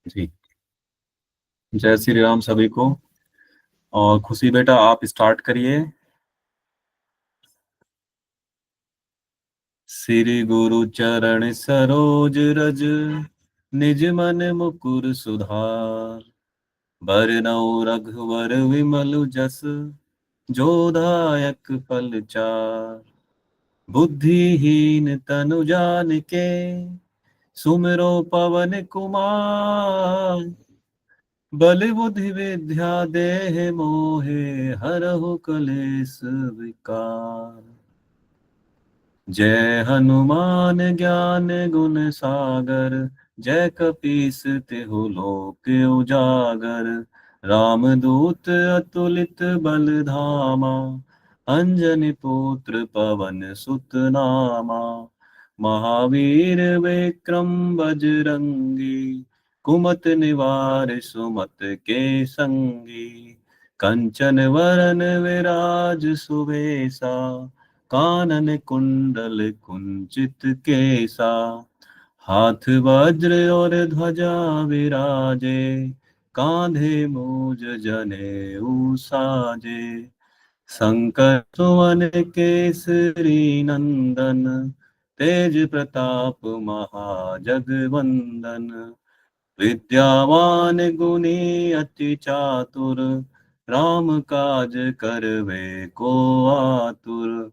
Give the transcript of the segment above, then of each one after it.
जी। जय श्री राम सभी को। और खुशी बेटा आप स्टार्ट करिए। श्री गुरु चरण सरोज रज, निज मन मुकुर सुधार। बरनउँ रघुवर विमल जस, जो दायक फल चार। बुद्धिहीन तनु जानिके, सुमिरो पवन कुमार। बल बुद्धि विद्या देहि मोहे, हरहु कलेस विकार। जय हनुमान ज्ञान गुण सागर, जय कपीस तिहु लोक उजागर। रामदूत अतुलित बल धामा, अंजनी पुत्र पवन सुत नामा। महावीर विक्रम बजरंगी, कुमति निवार सुमत के संगी। कंचन वरन विराज सुबेसा, कानन कुंडल कुंचित केसा। हाथ वज्र और ध्वजा विराजे, कांधे मूज जनेऊ साजे। शंकर सुवन केसरी नंदन, तेज प्रताप महाजगवंदन। विद्यावान गुणी अति चातुर, राम काज करवे को आतुर।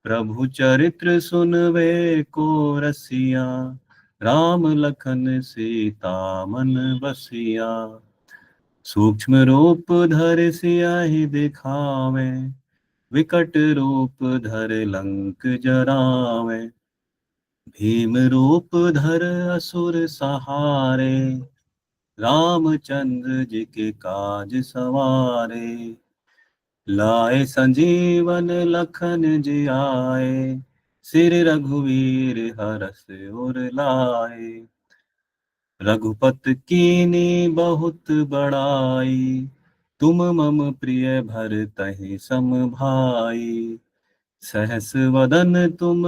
प्रभु चरित्र सुनवे को रसिया, राम लखन सीता मन बसिया। सूक्ष्म रूप धरि सियहि दिखावे, विकट रूप धरि लंक जरावे। भीम रूप धर असुर सहारे, रामचंद्र जी के काज सवारे। लाए संजीवन लखन जियाए, सिर रघुवीर हरष उर लाए। रघुपत कीनी बहुत बड़ाई, तुम मम प्रिय भरतहि सम भाई। सहस वदन तुम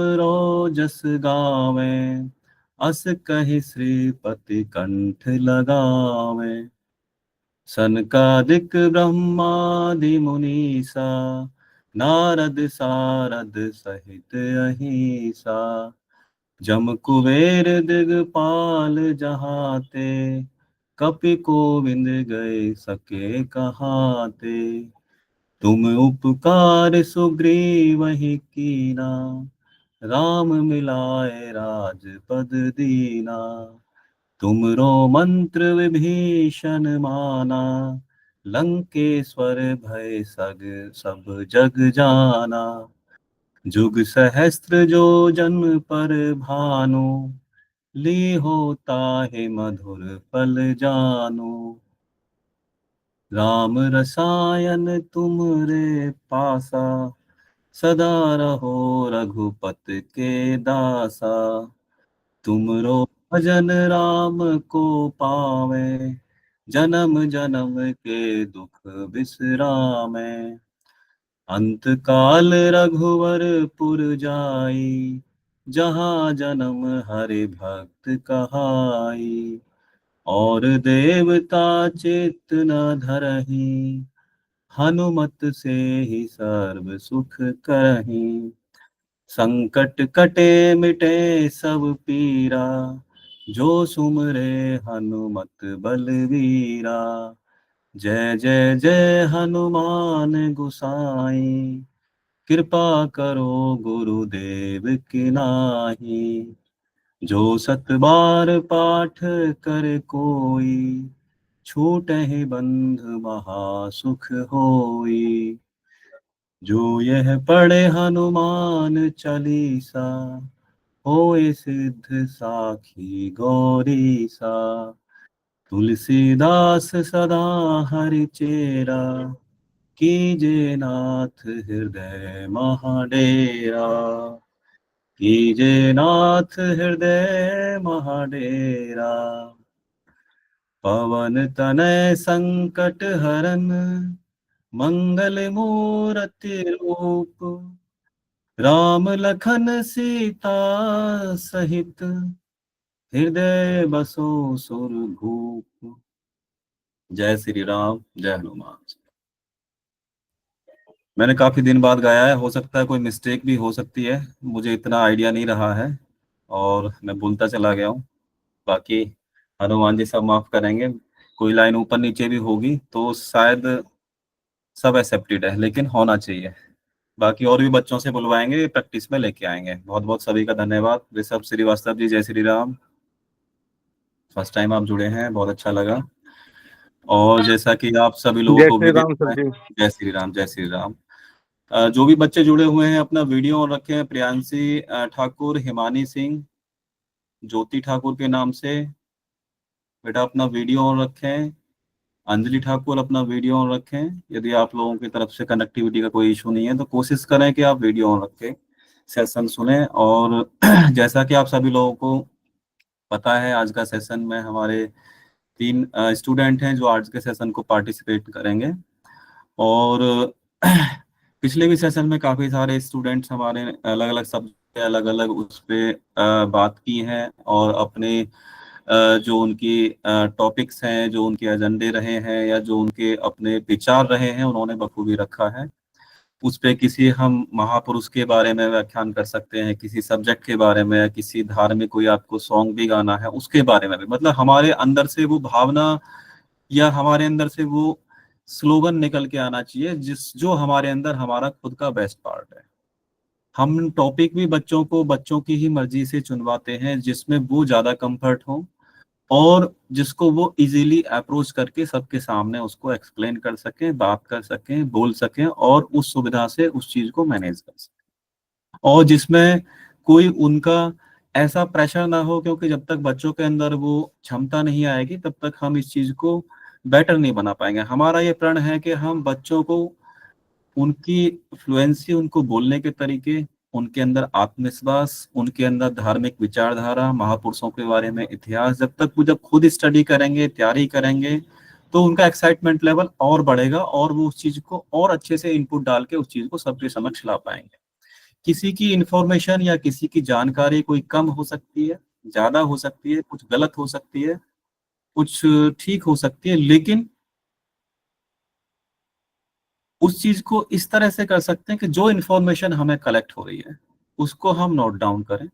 जस गावे, अस कहि श्रीपति कंठ लगावे। सनकादिक ब्रह्मादि मुनीसा, नारद सारद सहित अहिसा। जम कुबेर दिगपाल जहाते, कपि कोविंद गए सके कहाते। तुम उपकार सुग्रीवहि कीना, राम मिलाए राजपद दीना। तुमरो मंत्र विभीषण माना, लंकेश्वर भय सग सब जग जाना। जुग सहस्त्र जो जन पर भानु, लीहो ताहि मधुर फल जानु। राम रसायन तुमरे पासा, सदा रहो रघुपत के दासा। तुमरो भजन राम को पावे, जन्म जन्म के दुख बिसरामे। अंत काल रघुवर पुर जाई, जहाँ जन्म हरि भक्त कहाई। और देवता चित्त न धरहि, हनुमत से ही सर्व सुख करहि। संकट कटे मिटे सब पीरा, जो सुमरे हनुमत बलवीरा। जय जय जय हनुमान गुसाई, कृपा करो गुरुदेव की नाहि। जो सत बार पाठ कर कोई, छूटहि बंधु महासुख होई। जो यह पढ़े हनुमान चालीसा, होए सिद्ध साखी गौरी सा। तुलसीदास सदा हरि चेरा, कीजे नाथ हृदय महाडेरा। कीजे नाथ हृदय महाडेरा। पवन तनय संकट हरन, मंगल मूरति रूप। राम लखन सीता सहित, हृदय बसो सुर भूप। जय श्री राम, जय हनुमान। मैंने काफी दिन बाद गाया है, हो सकता है कोई मिस्टेक भी हो सकती है, मुझे इतना आइडिया नहीं रहा है और मैं भूलता चला गया हूँ। बाकी हनुमान जी सब माफ करेंगे। कोई लाइन ऊपर नीचे भी होगी तो शायद सब एक्सेप्टेड है, लेकिन होना चाहिए। बाकी और भी बच्चों से बुलवाएंगे, प्रैक्टिस में लेके आएंगे। बहुत बहुत सभी का धन्यवाद। ऋषभ श्रीवास्तव जी, जय श्री राम। फर्स्ट टाइम आप जुड़े हैं, बहुत अच्छा लगा। और जैसा कि आप सभी लोगों जय को श्री वीडियो राम सर जी। जय श्री राम, जय श्री राम। जो भी बच्चे जुड़े हुए हैं अपना वीडियो ऑन रखें। प्रियांशी ठाकुर, हिमानी सिंह, ज्योति ठाकुर के नाम से बेटा अपना वीडियो ऑन रखें। अंजलि ठाकुर अपना वीडियो ऑन रखें। यदि आप लोगों की तरफ से कनेक्टिविटी का कोई इशू नहीं है तो कोशिश करें कि आप वीडियो ऑन रखें, सेशन सुने। और जैसा कि आप सभी लोगों को पता है, आज का सेशन में हमारे 3 स्टूडेंट हैं जो आज के सेशन को पार्टिसिपेट करेंगे। और पिछले भी सेशन में काफी सारे स्टूडेंट्स हमारे अलग अलग सब्जेक्ट, अलग अलग उस पे बात की हैं और अपने जो उनकी टॉपिक्स हैं, जो उनके एजेंडे रहे हैं या जो उनके अपने विचार रहे हैं, उन्होंने बखूबी रखा है। उस पे किसी हम महापुरुष के बारे में व्याख्यान कर सकते हैं, किसी सब्जेक्ट के बारे में, या किसी धार्मिक कोई आपको सॉन्ग भी गाना है उसके बारे में भी। मतलब हमारे अंदर से वो भावना या हमारे अंदर से वो स्लोगन निकल के आना चाहिए जिस जो हमारे अंदर हमारा खुद का बेस्ट पार्ट है। हम टॉपिक भी बच्चों को बच्चों की ही मर्जी से चुनवाते हैं जिसमें वो ज्यादा कंफर्ट हो और जिसको वो इजीली अप्रोच करके सबके सामने उसको एक्सप्लेन कर सकें, बात कर सकें, बोल सकें और उस सुविधा से उस चीज को मैनेज कर सकें। और जिसमें कोई उनका ऐसा प्रेशर ना हो, क्योंकि जब तक बच्चों के अंदर वो क्षमता नहीं आएगी तब तक हम इस चीज को बेटर नहीं बना पाएंगे। हमारा ये प्रण है कि हम बच्चों को उनकी फ्लुएंसी, उनको बोलने के तरीके, उनके अंदर आत्मविश्वास, उनके अंदर धार्मिक विचारधारा, महापुरुषों के बारे में इतिहास, जब तक वो जब खुद स्टडी करेंगे, तैयारी करेंगे, तो उनका एक्साइटमेंट लेवल और बढ़ेगा और वो उस चीज को और अच्छे से इनपुट डाल के उस चीज को सबके समक्ष ला पाएंगे। किसी की इंफॉर्मेशन या किसी की जानकारी कोई कम हो सकती है, ज्यादा हो सकती है, कुछ गलत हो सकती है, कुछ ठीक हो सकती है, लेकिन उस चीज को इस तरह से कर सकते हैं कि जो इन्फॉर्मेशन हमें कलेक्ट हो रही है उसको हम नोट डाउन करें।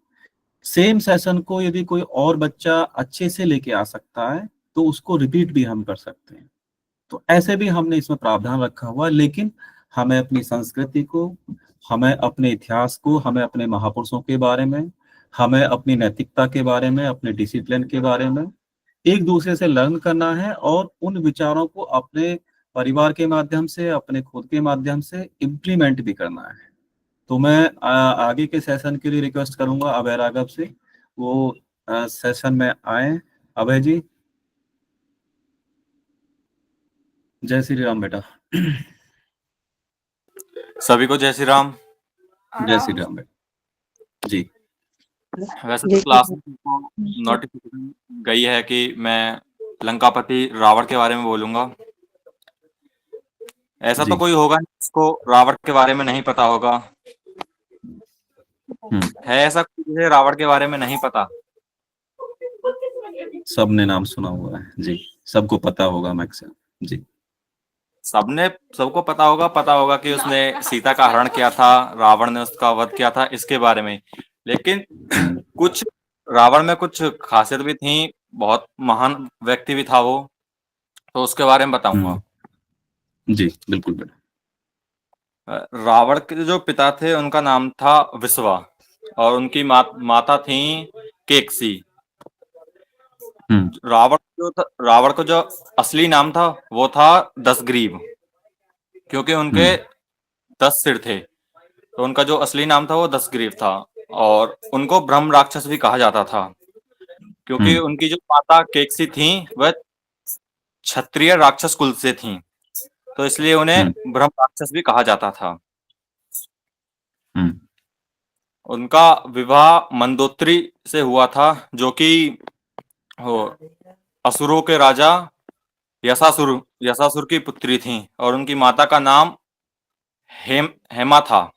सेम सेशन को यदि कोई और बच्चा अच्छे से लेके आ सकता है तो उसको रिपीट भी हम कर सकते हैं। तो ऐसे भी हमने इसमें प्रावधान रखा हुआ है, लेकिन हमें अपनी संस्कृति को, हमें अपने इतिहास को, हमें अपने महापुरुषों के बारे में, हमें अपनी नैतिकता के बारे में, अपने डिसिप्लिन के बारे में एक दूसरे से लर्न करना है और उन विचारों को अपने परिवार के माध्यम से, अपने खुद के माध्यम से इम्प्लीमेंट भी करना है। तो मैं आगे के सेशन के लिए रिक्वेस्ट करूंगा अभय राघव से, वो सेशन में आए। अभय जी, जय श्री राम बेटा। सभी को जय श्री राम। जय श्री राम बेटा जी। वैसे तो क्लास में नोटिफिकेशन गई है कि मैं लंकापति रावण के बारे में बोलूंगा। ऐसा तो कोई होगा नहीं जिसको रावण के बारे में नहीं पता होगा। है ऐसा कोई जिसे रावण के बारे में नहीं पता? सबने नाम सुना हुआ है जी, सबको पता होगा मैक्सिमम जी। सबको पता होगा कि उसने सीता का हरण किया था, रावण ने उसका वध किया था, इसके बारे में। लेकिन कुछ रावण में कुछ खासियत भी थी, बहुत महान व्यक्ति भी था वो, तो उसके बारे में बताऊंगा। जी बिल्कुल बेटा। रावण के जो पिता थे उनका नाम था विश्वा और उनकी माता थी केकसी। रावण को जो असली नाम था वो था दशग्रीव, क्योंकि उनके 10 सिर थे, तो उनका जो असली नाम था वो दशग्रीव था। और उनको ब्रह्म राक्षस भी कहा जाता था, क्योंकि उनकी जो माता केकसी थी वह क्षत्रिय राक्षस कुल से थी, तो इसलिए उन्हें ब्रह्म राक्षस भी कहा जाता था। उनका विवाह मंदोत्री से हुआ था, जो कि असुरों के राजा यसासुर की पुत्री थी, और उनकी माता का नाम हेमा था।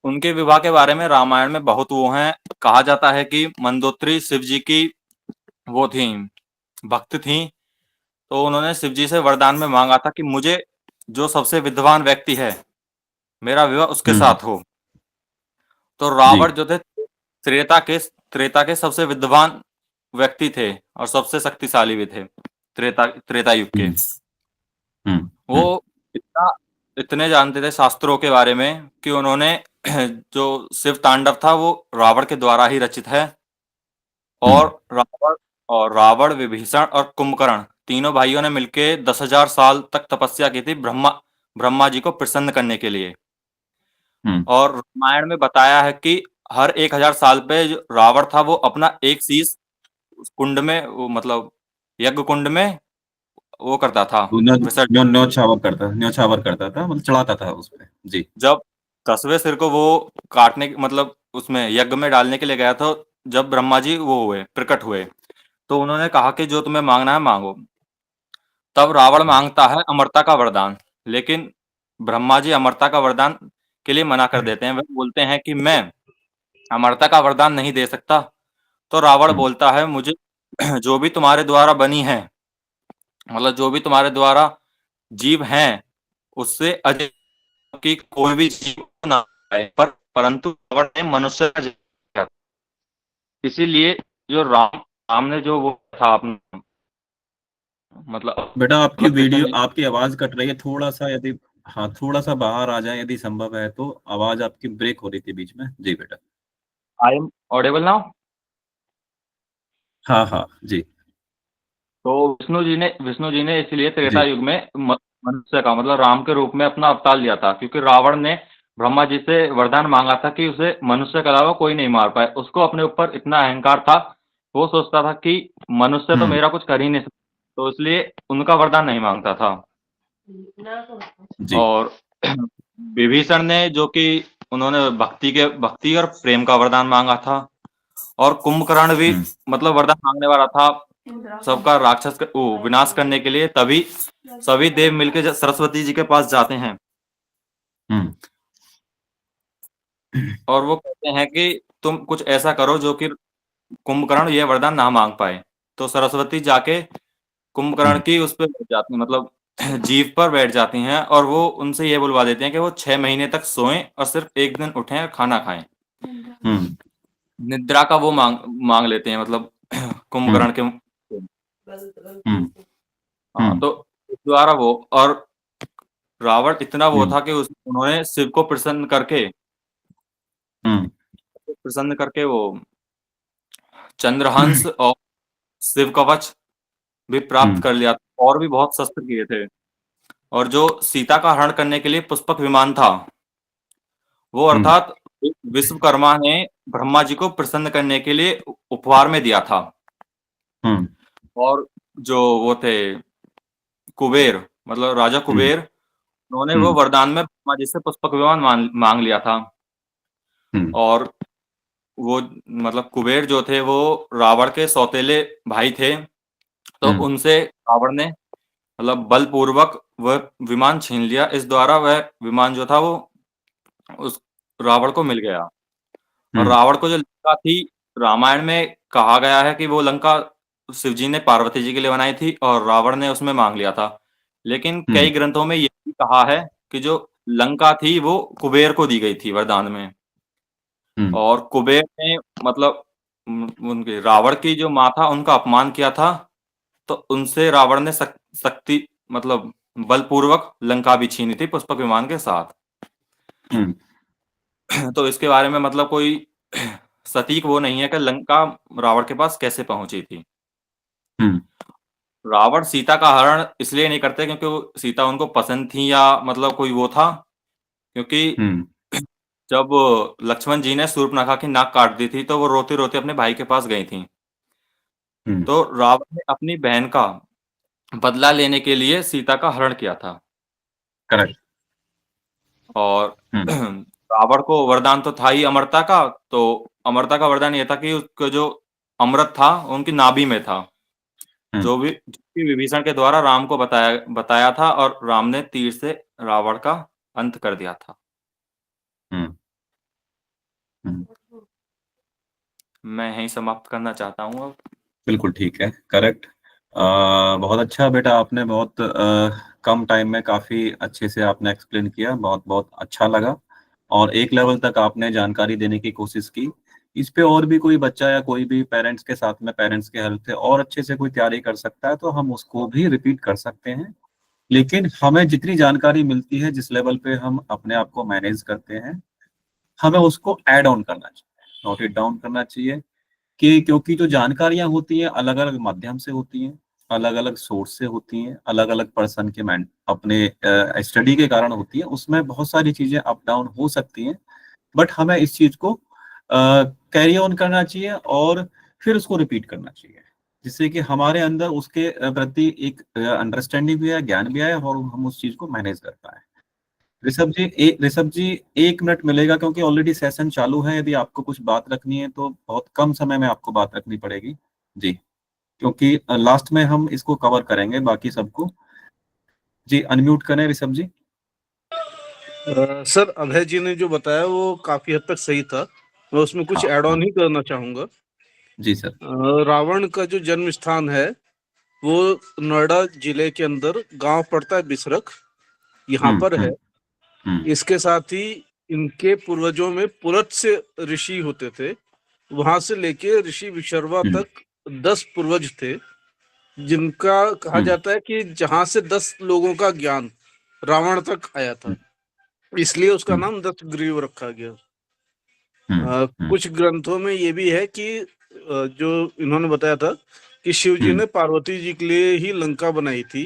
उनके विवाह के बारे में रामायण में बहुत वो हैं। कहा जाता है कि मंदोत्री शिव जी की वो थी, भक्त थी। तो उन्होंने शिव जी से वरदान में मांगा था कि मुझे जो सबसे विद्वान व्यक्ति है, मेरा विवाह उसके हम्म। साथ हो। तो जी। रावण जो थे, त्रेता के त्रेता के सबसे विद्वान व्यक्ति थे और सबसे शक्तिशाली भी थे, त्रेता युग के। हम्म। हम्म। वो इतना इतने जानते थे शास्त्रों के बारे में कि उन्होंने जो शिव तांडव था वो रावण के द्वारा ही रचित है। और हम्म। रावण, विभीषण और कुंभकर्ण तीनों भाइयों ने मिलकर 10,000 साल तक तपस्या की थी ब्रह्मा जी को प्रसन्न करने के लिए। हम्म। और रामायण में बताया है कि हर 1,000 साल पे जो रावण था वो अपना एक शीश उस कुंड में, वो मतलब यज्ञ कुंड में वो करता था, वो विसर्जन। न्योछावर करता था, मतलब चढ़ाता था उस पे। जी। जब 10वें सिर को वो काटने मतलब उसमें यज्ञ में डालने के लिए गया था, जब ब्रह्मा जी वो हुए, प्रकट हुए, तो उन्होंने कहा कि जो तुम्हें मांगना है मांगो। तब रावण मांगता है अमरता का वरदान, लेकिन ब्रह्मा जी अमरता का वरदान के लिए मना कर देते हैं। वे बोलते हैं कि मैं अमरता का वरदान नहीं दे सकता। तो रावण हम्म। बोलता है, मुझे जो भी तुम्हारे द्वारा बनी है, मतलब जो भी तुम्हारे द्वारा जीव हैं, उससे अजय की कोई भी जीव ना पाए, परंतु रावण ने मनुष्य का जन्म दिया। इसीलिए जो राम ने जो वो था अपना मतलब बेटा आपकी अलग वीडियो, करने। आपकी आवाज कट रही है थोड़ा सा, यदि हाँ थोड़ा सा बाहर आ जाए यदि संभव है तो। आवाज आपकी ब्रेक हो रही थी बीच में। जी बेटा। I am audible now. हाँ हाँ जी। तो विष्णु जी ने इसलिए त्रेता जी। युग में मनुष्य का मतलब राम के रूप में अपना अवतार लिया था, क्योंकि रावण ने ब्रह्मा जी से वरदान मांगा था कि उसे मनुष्य के अलावा कोई नहीं मार पाए। उसको अपने ऊपर इतना अहंकार था, वो सोचता था कि मनुष्य तो हम्म। मेरा कुछ कर ही नहीं सकता, तो इसलिए उनका वरदान नहीं मांगता था। जी। और विभीषण ने जो कि उन्होंने भक्ति और प्रेम का वरदान मांगा था। और कुंभकर्ण भी हम्म। मतलब वरदान मांगने वाला था सबका विनाश करने के लिए। तभी सभी देव मिलकर सरस्वती जी के पास जाते हैं हम्म। और वो कहते हैं कि तुम कुछ ऐसा करो जो कि कुंभकर्ण ये वरदान ना मांग पाए। तो सरस्वती जाके कुंभकर्ण हम्म। की उस पर बैठ जाती हैं, मतलब जीभ पर बैठ जाती हैं, और वो उनसे ये बुलवा देते हैं कि वो 6 महीने तक सोएं और सिर्फ एक दिन उठें और खाना खाएं। हम्म। निद्रा का वो मांग मांग लेते हैं, मतलब हम्म। कुंभकर्ण के। हम्म। हाँ, हम्म। तो इस द्वारा वो और रावण इतना वो हम्म। था कि उन्होंने शिव को हम्म। प्रसन्न करके वो चंद्रहंस और शिव कवच भी प्राप्त हम्म। कर लिया था, और भी बहुत शस्त्र किए थे। और जो सीता का हरण करने के लिए पुष्पक विमान था, वो हम्म। अर्थात विश्वकर्मा ने ब्रह्मा जी को प्रसन्न करने के लिए उपहार में दिया था। हम्म। और जो वो थे कुबेर, मतलब राजा हम्म। कुबेर, उन्होंने वो हम्म। वरदान में ब्रह्मा जी से पुष्पक विमान मांग लिया था। हम्म। और वो मतलब कुबेर जो थे वो रावण के सौतेले भाई थे। तो हम्म। उनसे रावण ने मतलब बलपूर्वक वह विमान छीन लिया। इस द्वारा वह विमान जो था वो उस रावण को मिल गया। और हम्म। रावण को जो लंका थी, रामायण में कहा गया है कि वो लंका शिव जी ने पार्वती जी के लिए बनाई थी और रावण ने उसमें मांग लिया था। लेकिन कई हम्म। ग्रंथों में ये भी कहा है कि जो लंका थी वो कुबेर को दी गई थी वरदान में। हम्म। और कुबेर ने मतलब उनके रावण की जो माँ था उनका अपमान किया था। तो उनसे रावण ने शक्ति मतलब बलपूर्वक लंका भी छीनी थी पुष्पक विमान के साथ। हम्म। तो इसके बारे में मतलब कोई सटीक वो नहीं है कि लंका रावण के पास कैसे पहुंची थी। हम्म। रावण सीता का हरण इसलिए नहीं करते क्योंकि सीता उनको पसंद थी, या मतलब कोई वो था, क्योंकि हम्म। जब लक्ष्मण जी ने शूर्पणखा की नाक काट दी थी तो वो रोते रोते अपने भाई के पास गई थी। हम्म। तो रावण ने अपनी बहन का बदला लेने के लिए सीता का हरण किया था। करेक्ट। और हम्म। रावण को वरदान तो था ही अमरता का। तो अमरता का वरदान ये था कि उसका जो अमृत था उनकी नाभि में था, हम्म। जो कि विभीषण के द्वारा राम को बताया बताया था, और राम ने तीर से रावण का अंत कर दिया था। हम्म। मैं यहीं समाप्त करना चाहता हूँ अब। बिल्कुल ठीक है, करेक्ट। बहुत अच्छा बेटा, आपने बहुत कम टाइम में काफी अच्छे से आपने एक्सप्लेन किया, बहुत बहुत अच्छा लगा। और एक लेवल तक आपने जानकारी देने की कोशिश की। इस पे और भी कोई बच्चा या कोई भी पेरेंट्स के साथ में, पेरेंट्स के हेल्प से और अच्छे से कोई तैयारी कर सकता है, तो हम उसको भी रिपीट कर सकते हैं। लेकिन हमें जितनी जानकारी मिलती है, जिस लेवल पे हम अपने आप को मैनेज करते हैं, हमें उसको ऐड ऑन करना चाहिए, नोट इट डाउन करना चाहिए। कि क्योंकि जो जानकारियां होती हैं अलग अलग माध्यम से होती हैं, अलग अलग सोर्स से होती हैं, अलग अलग पर्सन के अपने स्टडी के कारण होती है, उसमें बहुत सारी चीजें अप डाउन हो सकती हैं। बट हमें इस चीज को कैरी ऑन करना चाहिए और फिर उसको रिपीट करना चाहिए, जिससे कि हमारे अंदर उसके प्रति एक अंडरस्टैंडिंग भी है, ज्ञान भी आए और हम उस चीज को मैनेज कर पाए। ऋषभ जी 1 मिनट मिलेगा, क्योंकि ऑलरेडी सेशन चालू है। यदि आपको कुछ बात रखनी है तो बहुत कम समय में आपको बात रखनी पड़ेगी जी, क्योंकि लास्ट में हम इसको कवर करेंगे बाकी सबको। जी अनम्यूट करें ऋषभ जी। सर, अभय जी ने जो बताया वो काफी हद तक सही था। मैं उसमें कुछ हाँ ऐड हाँ ऑन ही करना चाहूंगा। जी सर। रावण का जो जन्म स्थान है वो नोएडा जिले के अंदर गांव पड़ता है बिसरख, यहाँ हम्म पर है। हम्म हम्म इसके साथ ही इनके पूर्वजों में पुलत्स्य ऋषि होते थे। वहां से लेके ऋषि विशर्वा हम्म तक 10 पूर्वज थे, जिनका कहा हम्म जाता है कि जहां से 10 लोगों का ज्ञान रावण तक आया था, इसलिए उसका हम्म नाम 10 ग्रीव रखा गया। हम्म हम्म कुछ ग्रंथों में ये भी है कि जो इन्होंने बताया था कि शिव जी हम्म ने पार्वती जी के लिए ही लंका बनाई थी,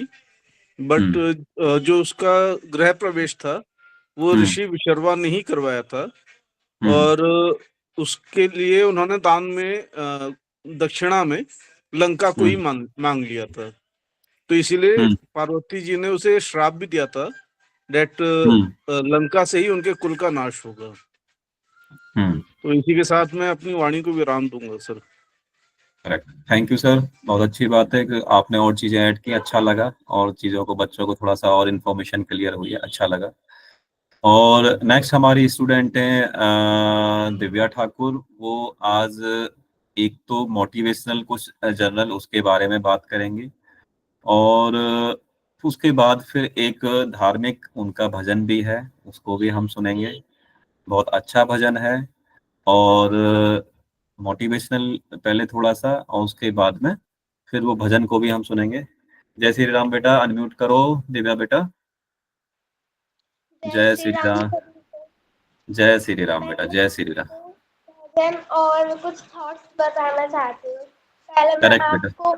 बट हम्म जो उसका गृह प्रवेश था वो हम्म ऋषि विशर्वा ने ही करवाया था। हम्म और उसके लिए उन्होंने दान में दक्षिणा में लंका को ही हम्म मांग लिया था। तो इसीलिए हम्म पार्वती जी ने उसे श्राप भी दिया था डेट हम्म लंका से ही उनके कुल का नाश होगा। हम्म तो इसी के साथ मैं अपनी वाणी को विराम दूंगा sir. Correct, thank you sir. बहुत अच्छी बात है कि आपने और चीजें ऐड की, अच्छा लगा। और चीजों को, बच्चों को थोड़ा सा और इन्फॉर्मेशन क्लियर हुई है, अच्छा लगा। और नेक्स्ट हमारी स्टूडेंट हैं दिव्या ठाकुर। वो आज एक तो मोटिवेशनल कुछ जर्नल उसके बारे में बात करेंगे, और उसके बाद फिर एक धार्मिक उनका भजन भी है, उसको भी हम सुनेंगे। बहुत अच्छा भजन है। और मोटिवेशनल पहले थोड़ा सा, और उसके बाद में फिर वो भजन को भी हम सुनेंगे। जय श्री राम बेटा, अनम्यूट करो दिव्या बेटा। जय जय श्री श्री राम राम। सभी को। जय श्री राम मैं बेटा, जय श्री राम। आपको भजन और कुछ थॉट्स बताना चाहती हूँ। पहले मैं करेक्ट बेटा। आपको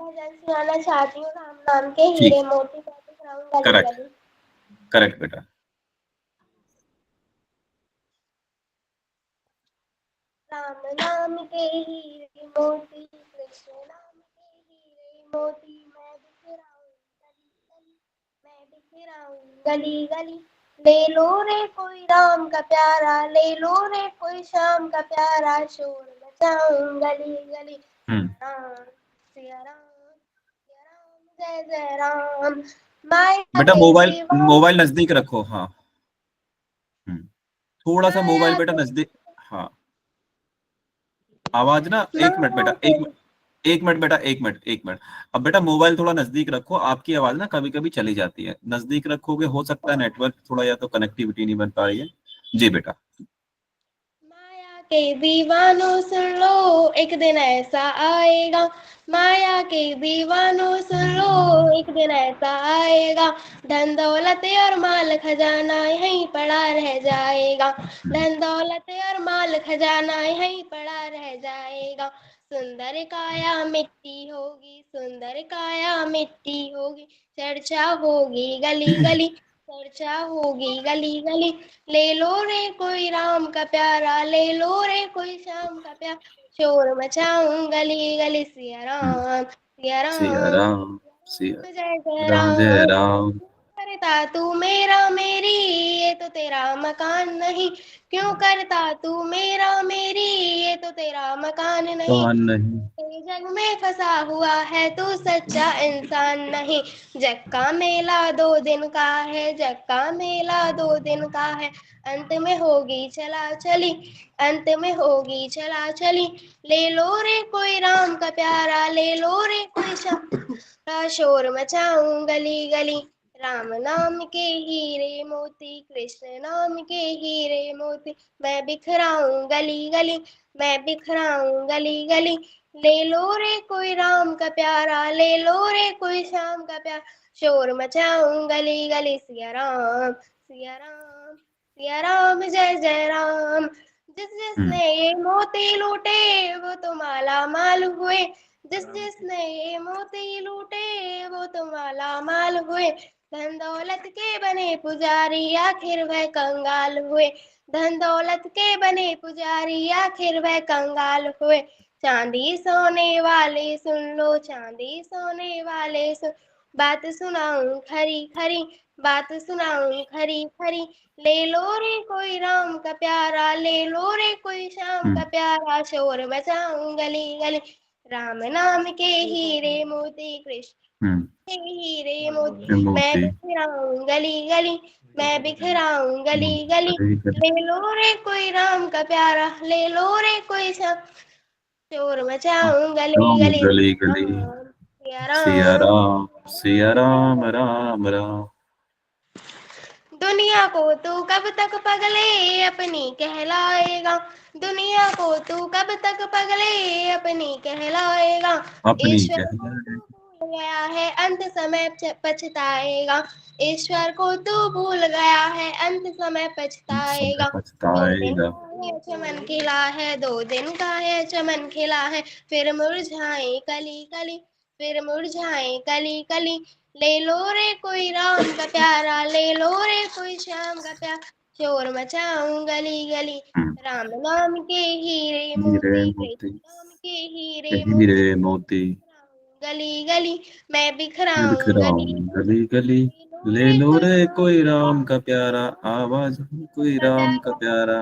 भजन सुनाना चाहती हूँ, राम नाम के ठीक। हीरे मोती मैं दिख रहा हूँ गली करेक्ट। गली। करेक्ट बेटा। राम नाम के हीरे मोती, कृष्ण नाम के हीरे मोती, मैं दिख रहा हूँ गली गली, मैं दिख रहा हूँ गली गली। ले लो रे कोई राम का प्यारा, ले लो रे कोई श्याम का प्यारा, शोर मचाऊं गली गली। हम्म राम सिया राम, सिया राम, जय जय राम। माया बेटा, के मोबाइल दीवार, मोबाइल नजदीक रखो। हाँ। हम्म थोड़ा सा मोबाइल माया बेटा के नजदीक। हाँ। आवाज ना, एक मिनट माया बेटा, के एक मिनट बेटा, एक मिनट। अब बेटा मोबाइल थोड़ा नजदीक रखो, आपकी आवाज ना कभी कभी चली जाती है। नजदीक रखोगे, हो सकता है नेटवर्क थोड़ा, या तो कनेक्टिविटी नहीं बन पा रही है। जी बेटा। माया के दीवानों सुन लो, एक दिन ऐसा आएगा। माया के दीवानों सुन लो, एक दिन ऐसा आएगा। धन दौलत और माल खजाना यहीं पड़ा रह जाएगा। धन दौलत और माल खजाना यहीं पड़ा रह जाएगा। सुंदर काया मिट्टी होगी, सुंदर काया मिट्टी होगी, चर्चा होगी गली गली, चर्चा होगी गली गली। ले लो रे कोई राम का प्यारा, ले लो रे कोई श्याम का प्यारा, शोर मचाऊं गली गली। सिया राम, सिया सिया राम, राम। सिया जय जय राम, जय राम। राम। करता तू मेरा मेरी, ये तो तेरा मकान नहीं। क्यों करता तू मेरा मेरी, ये तो तेरा मकान नहीं। कौन नहीं। तेरी जग में फंसा हुआ है तू सच्चा इंसान नहीं। जग का मेला 2 दिन का है, जग का मेला 2 दिन का है। अंत में होगी चला चली, अंत में होगी चला चली। ले लो रे कोई राम का प्यारा, ले लो रे कोई श्याम का, शोर मचाऊं गली गली। राम नाम के हीरे मोती, कृष्ण नाम के हीरे मोती, मैं बिखराऊं गली गली, मैं बिखराऊं गली गली। ले लो रे कोई राम का प्यारा, ले लो रे कोई श्याम का प्यारा, शोर मचाऊं गली गली। सिया राम सिया राम सिया राम जय जय राम। जिसने ये मोती लूटे वो तो माला माल हुए, जिसने ये मोती लूटे वो तो माला माल हुए। धन दौलत के बने पुजारी आखिर वह कंगाल हुए, धन दौलत के बने पुजारी आखिर वह कंगाल हुए। चांदी सोने वाले सुन लो, चांदी सोने वाले सुन, बात सुनाऊं खरी खरी, बात सुनाऊं खरी खरी। ले लो रे कोई राम का प्यारा, ले लो रे कोई श्याम का प्यारा, शोर मचाऊं गली गली। राम नाम के हीरे मोती, कृष्ण के हीरे मोती, मैं बिखराऊं गली गली, मैं बिखराऊं गली गली। ले लो रे कोई राम का प्यारा, ले लो रे कोई श्याम, शोर मचाऊं गली गली। गली गली। सिया सिया राम राम सिया राम राम राम। दुनिया को तू कब तक पगले अपनी कहलाएगा, दुनिया को तू कब तक पगले अपनी कहलाएगा। अपनी ईश्वर को कहलाए तू भूल गया है अंत समय पछताएगा, ईश्वर को तू भूल गया है अंत समय समय पछताएगा। 2 दिन पछताएगा। का है चमन खिला है, 2 दिन का है चमन खिला है, फिर मुरझाए कली कली, फिर मुरझाए कली कली। ले लो रे कोई राम का प्यारा, ले लो रे कोई श्याम का प्यारा, शोर मचाऊं गली गली। राम नाम के हीरे हीरे मोती, मोती, कृष्ण नाम के हीरे मोती, हीरे मोती, गली गली, मैं बिखराऊं बिखराऊं गली गली गली। ले लो रे कोई राम का प्यारा, आवाज कोई राम का प्यारा।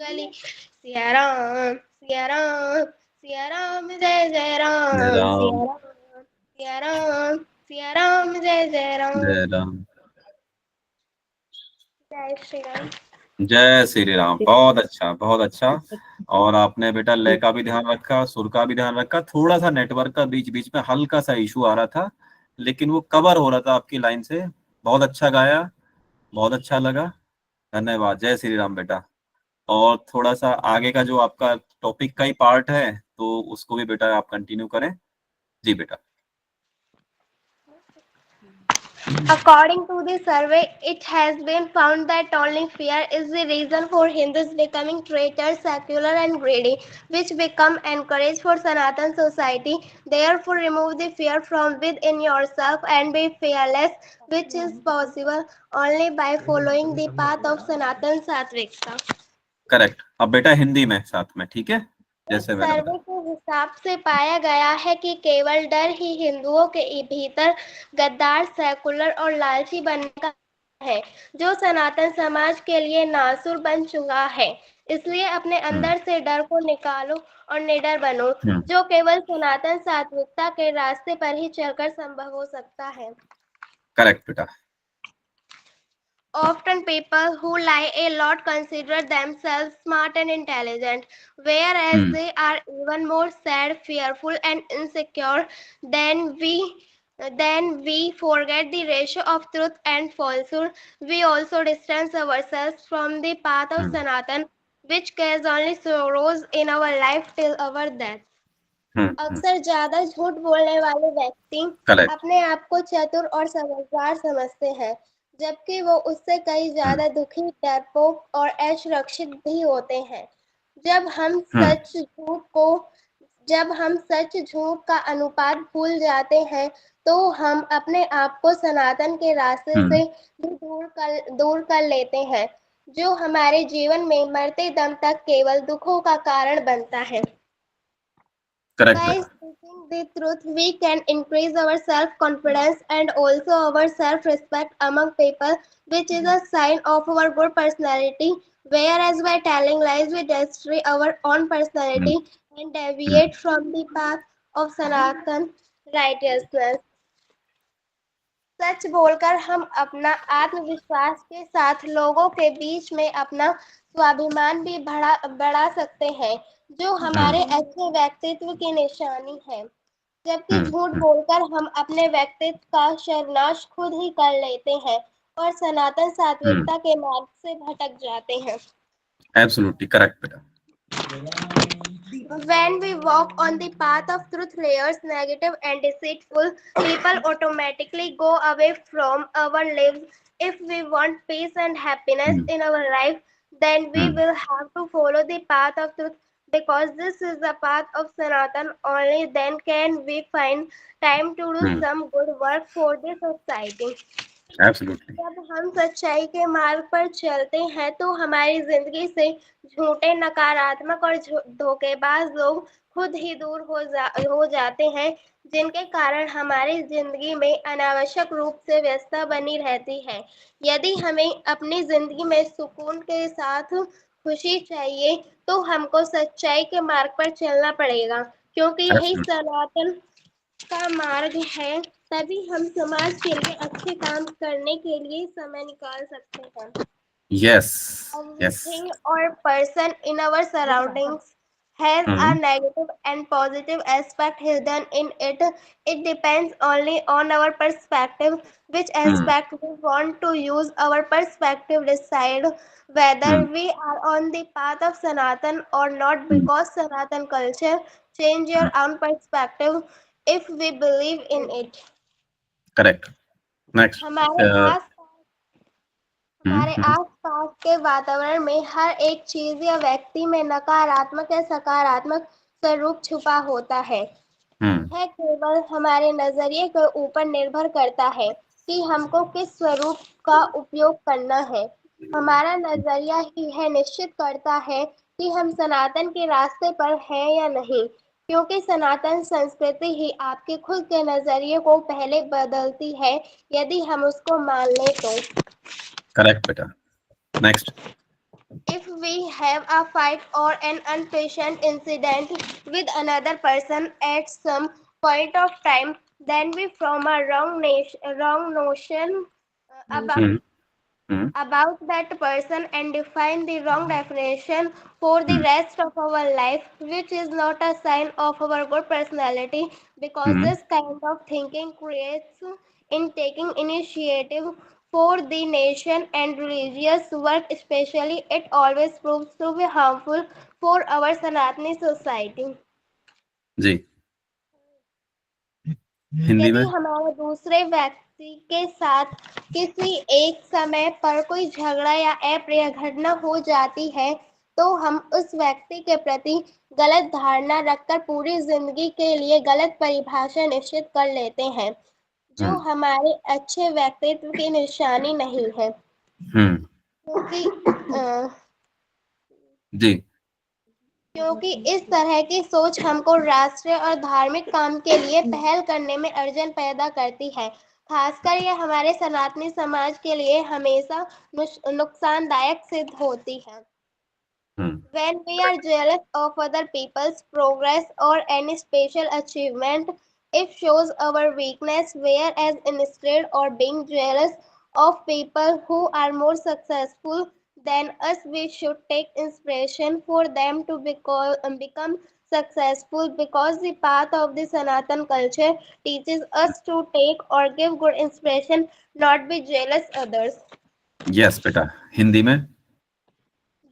गली। सिया राम सिया राम सिया राम जय जय जय राम, राम सिया राम सिया राम सिया राम जय जय राम। जय राम जय श्री राम। जय श्री राम। बहुत अच्छा बहुत अच्छा। और आपने बेटा लय का भी ध्यान रखा, सुर का भी ध्यान रखा। थोड़ा सा नेटवर्क का बीच बीच में हल्का सा इशू आ रहा था, लेकिन वो कवर हो रहा था आपकी लाइन से। बहुत अच्छा गाया, बहुत अच्छा लगा। धन्यवाद। जय श्री राम बेटा। और थोड़ा सा आगे का जो आपका टॉपिक का ही पार्ट है, तो उसको भी बेटा आप कंटिन्यू करें। जी बेटा। According to the survey, it has been found that only fear is the reason for Hindus becoming traitors, secular and greedy, which become encouraged for Sanatan society. Therefore, remove the fear from within yourself and be fearless, which is possible only by following the path of Sanatan Sattvikta. Correct. अब बेटा हिंदी में साथ में, ठीक है, इस जैसे मैंने सर्वे बताया। के हिसाब से पाया गया है कि केवल डर ही हिंदुओं के भीतर गद्दार, सेकुलर और लालची बनने का है, जो सनातन समाज के लिए नासुर बन चुका है। इसलिए अपने अंदर से डर को निकालो और निडर बनो, जो केवल सनातन सात्विकता के रास्ते पर ही चलकर संभव हो सकता है। करेक्ट बेटा। Often people who lie a lot consider themselves smart and intelligent, whereas they are even more sad, fearful and insecure than we forget the ratio of truth and falsehood. We also distance ourselves from the path of Sanatan, which causes only sorrows in our life till our death. अक्सर ज्यादा झूठ बोलने वाले व्यक्ति अपने आप को चतुर और समझदार समझते हैं, जबकि वो उससे कई ज्यादा दुखी, डरपोक और असुरक्षित भी होते हैं। जब हम सच झूठ का अनुपात भूल जाते हैं, तो हम अपने आप को सनातन के रास्ते से भी दूर कर लेते हैं, जो हमारे जीवन में मरते दम तक केवल दुखों का कारण बनता है। By speaking the truth, we can increase our self-confidence and also our self-respect among people, which is a sign of our good personality. Whereas by telling lies, we destroy our own personality and deviate from the path of Sanatan righteousness. सच बोलकर हम अपना आत्मविश्वास के साथ लोगों के बीच में अपना स्वाभिमान भी बढ़ा सकते हैं, जो हमारे अच्छे व्यक्तित्व की निशानी है। जबकि झूठ बोलकर हम अपने व्यक्तित्व का सर्वनाश खुद ही कर लेते हैं और सनातन सात्विकता के मार्ग से भटक जाते हैं। एब्सोल्युटली करेक्ट बेटा। When we walk on the path of truth, layers, negative and deceitful people automatically go away from our lives. If we want peace and happiness in our life, then we will have to follow the path of truth, because this is the path of Sanatan. Only then can we find time to do some good work for the society. Absolutely जब हम सच्चाई के मार्ग पर चलते हैं तो हमारी जिंदगी से झूठे, नकारात्मक और धोखेबाज लोग खुद ही दूर हो जाते हैं, जिनके कारण हमारी जिंदगी में अनावश्यक रूप से व्यस्तता बनी रहती है। यदि हमें अपनी जिंदगी में सुकून के साथ खुशी चाहिए तो हमको सच्चाई के मार्ग पर चलना पड़ेगा, क्योंकि यही सनातन का मार्ग है। तभी हम समाज के लिए अच्छे काम करने के लिए समय निकाल सकते हैं। Yes yes Everything or person in our surroundings has a negative and positive aspect hidden in it. It depends only on our perspective. Which aspect we want to use, our perspective decide whether we are on the path of Sanatan or not, because Sanatan culture change your own perspective if we believe in it. Correct next हमारे आसपास के वातावरण में हर एक चीज या व्यक्ति में नकारात्मक या सकारात्मक स्वरूप छुपा होता है। यह केवल हमारे नजरिए के ऊपर निर्भर करता है कि हमको किस स्वरूप का उपयोग करना है। हमारा नजरिया ही यह निश्चित करता है कि हम सनातन के रास्ते पर हैं या नहीं, क्योंकि सनातन संस्कृति ही आपके खुद के नजरिए को पहले बदलती है, यदि हम उसको मान लें तो। करेक्ट बेटा next. If we have a fight or an unpleasant incident with another person at some point of time, then we form a wrong notion about that person and define the wrong definition for the rest of our life, which is not a sign of our good personality, because this kind of thinking creates in taking initiative for the nation and religious work especially, it always proves to be harmful for our Sanatani society. जी हिंदी में यदि हमारे दूसरे व्यक्ति के साथ किसी एक समय पर कोई झगड़ा या अप्रिय घटना हो जाती है तो हम उस व्यक्ति के प्रति गलत धारणा रखकर पूरी जिंदगी के लिए गलत परिभाषा निश्चित कर लेते हैं, जो हमारे अच्छे व्यक्तित्व की निशानी नहीं है। क्योंकि इस तरह की सोच हमको राष्ट्रीय और धार्मिक काम के लिए पहल करने में अड़चन पैदा करती है। खासकर यह हमारे सनातनी समाज के लिए हमेशा नुकसानदायक सिद्ध होती है। When we are jealous of other people's progress or any special achievement, it shows our weakness, whereas instead of being jealous of people who are more successful than us, we should take inspiration for them to become successful, because the path of the Sanatan culture teaches us to take or give good inspiration, not be jealous others. Yes बेटा हिंदी में।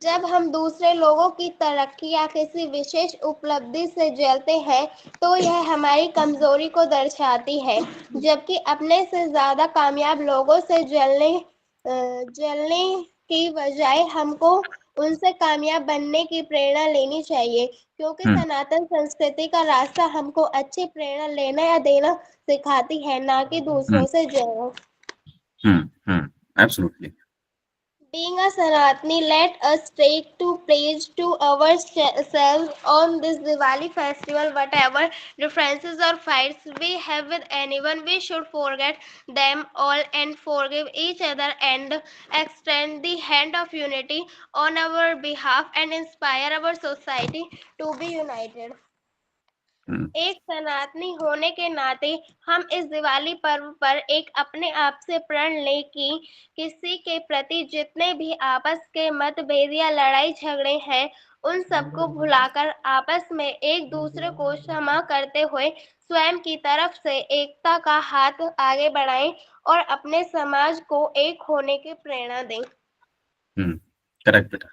जब हम दूसरे लोगों की तरक्की या किसी विशेष उपलब्धि से जलते हैं तो यह हमारी कमजोरी को दर्शाती है, जबकि अपने से ज्यादा कामयाब लोगों से जलने की बजाय हमको उनसे कामयाब बनने की प्रेरणा लेनी चाहिए, क्योंकि सनातन संस्कृति का रास्ता हमको अच्छी प्रेरणा लेना या देना सिखाती है, ना कि दूसरों से जलना। Absolutely. Being a Sanatani, let us take to praise to ourselves on this Diwali festival. Whatever differences or fights we have with anyone, we should forget them all and forgive each other and extend the hand of unity on our behalf and inspire our society to be united. एक सनातनी होने के नाते हम इस दिवाली पर्व पर एक अपने आप से प्रण लें कि किसी के प्रति जितने भी आपस के मतभेद या लड़ाई झगड़े हैं उन सबको भुलाकर आपस में एक दूसरे को क्षमा करते हुए स्वयं की तरफ से एकता का हाथ आगे बढ़ाएं और अपने समाज को एक होने की प्रेरणा दें। करेक्ट बेटा।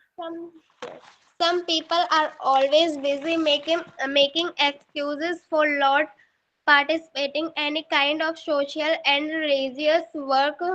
Some people are always busy making excuses for not participating any kind of social and religious work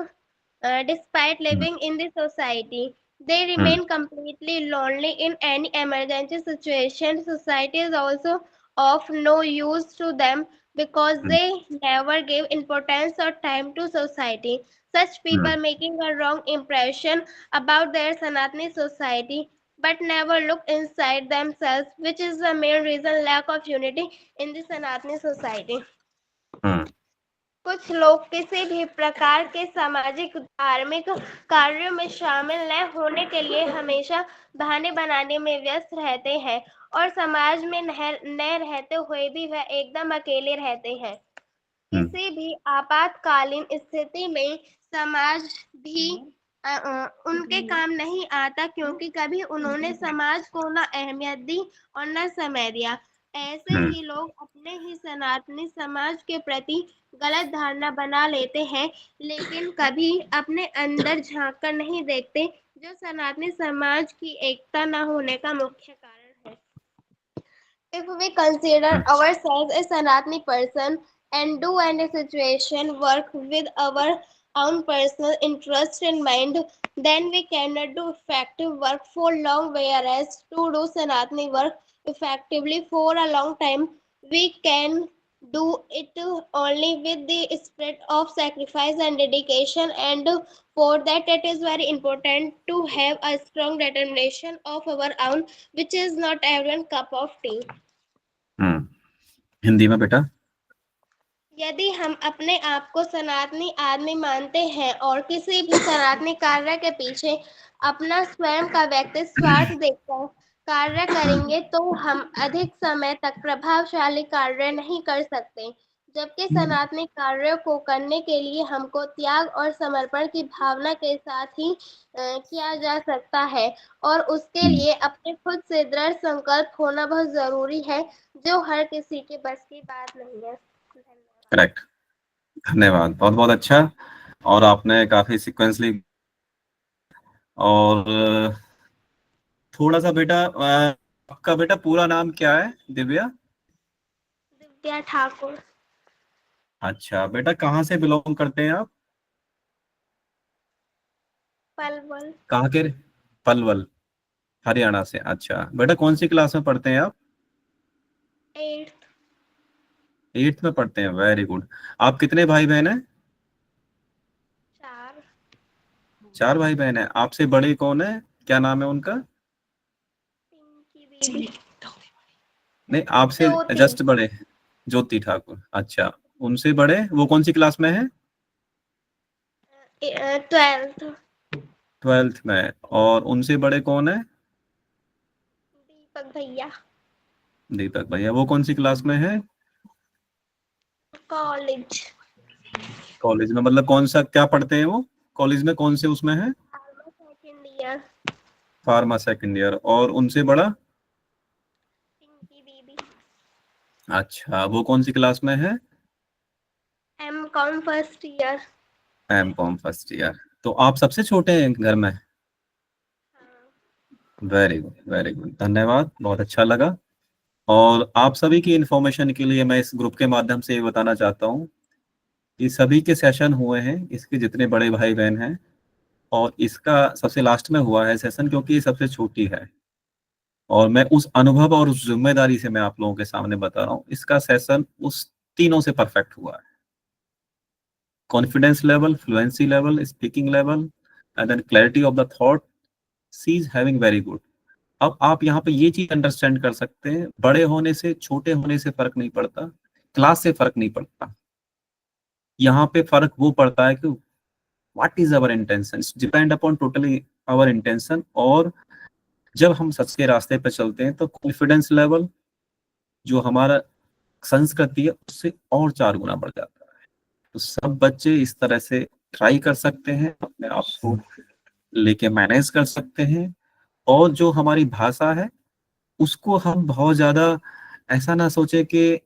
despite living in the society. They remain completely lonely in any emergency situation. Society is also of no use to them because they never give importance or time to society. Such people making a wrong impression about their Sanatani society but never look inside themselves, which is the main reason lack of unity in the Sanatani society. कुछ लोग किसी भी प्रकार के सामाजिक धार्मिक कार्यों में शामिल न होने के लिए हमेशा बहाने बनाने में व्यस्त रहते हैं और समाज में न रहते हुए भी वह एकदम अकेले रहते हैं। किसी भी आपातकालीन स्थिति में समाज भी उनके काम नहीं आता क्योंकि कभी उन्होंने समाज को न अहमियत दी और न समय दिया। ऐसे ही लोग अपने ही सनातनी समाज के प्रति गलत धारणा बना लेते हैं लेकिन कभी अपने अंदर झांक कर नहीं देखते जो सनातनी समाज की एकता न होने का मुख्य कारण है। If we consider ourselves a Sanatani person and do any situation work with our own personal interest in mind, then we cannot do effective work for long, whereas to do Sanatani work effectively for a long time, we can do it only with the spirit of sacrifice and dedication, and for that it is very important to have a strong determination of our own, which is not everyone's cup of tea. Hindi में बेटा। यदि हम अपने आप को सनातनी आदमी मानते हैं और किसी भी सनातनी कार्य के पीछे अपना स्वयं का व्यक्ति स्वार्थ देखकर कार्य करेंगे तो हम अधिक समय तक प्रभावशाली कार्य नहीं कर सकते, जबकि सनातनी कार्यों को करने के लिए हमको त्याग और समर्पण की भावना के साथ ही किया जा सकता है और उसके लिए अपने खुद से दृढ़ संकल्प होना बहुत जरूरी है, जो हर किसी के बस की बात नहीं है। करेक्ट, धन्यवाद, बहुत बहुत अच्छा। और आपने काफी सिक्वेंसली और थोड़ा सा बेटा, आपका बेटा पूरा नाम क्या है? दिव्या? दिव्या ठाकुर। अच्छा बेटा, कहाँ से बिलोंग करते हैं आप? पलवल। कहाँ के? पलवल, हरियाणा से। अच्छा बेटा, कौन सी क्लास में पढ़ते हैं आप? 8th। 8th में पढ़ते हैं, वेरी गुड। आप कितने भाई बहन हैं? 4। 4 भाई बहन हैं। आपसे बड़े कौन है, क्या नाम है उनका? पिंकी दीदी। नहीं, आपसे ज्योति। जस्ट बड़े। ज्योति ठाकुर, अच्छा। उनसे बड़े वो कौन सी क्लास में है? 12th। 12th में। और उनसे बड़े कौन है? दीपक भैया। दीपक भैया, वो कौन सी क्लास में है? कॉलेज। कॉलेज में, मतलब कौन सा, क्या पढ़ते हैं वो कॉलेज में, कौन से उसमें है? Pharma second year. Pharma second year. और उनसे बड़ा? पिंकी दीदी। अच्छा, वो कौन सी क्लास में है? M.Com first year. M.Com first year. तो आप सबसे छोटे हैं घर में? वेरी गुड, वेरी गुड, धन्यवाद, बहुत अच्छा लगा। और आप सभी की इंफॉर्मेशन के लिए मैं इस ग्रुप के माध्यम से ये बताना चाहता हूँ कि सभी के सेशन हुए हैं, इसके जितने बड़े भाई बहन हैं, और इसका सबसे लास्ट में हुआ है सेशन क्योंकि ये सबसे छोटी है। और मैं उस अनुभव और उस जिम्मेदारी से मैं आप लोगों के सामने बता रहा हूँ, इसका सेशन उस तीनों से परफेक्ट हुआ है। Confidence level, fluency level, speaking level and then clarity of the thought, she is having very good. अब आप यहाँ पे ये चीज अंडरस्टैंड कर सकते हैं, बड़े होने से छोटे होने से फर्क नहीं पड़ता, क्लास से फर्क नहीं पड़ता। यहाँ पे फर्क वो पड़ता है कि what is our intention, depend upon totally our intention. और जब हम सच के रास्ते पे चलते हैं तो कॉन्फिडेंस लेवल जो हमारा संस्कृति है उससे और 4 गुना बढ़ जाता है। तो सब बच्चे इस तरह से ट्राई कर सकते हैं, अपने आप को लेके मैनेज कर सकते हैं। और जो हमारी भाषा है उसको हम बहुत ज्यादा ऐसा ना सोचे कि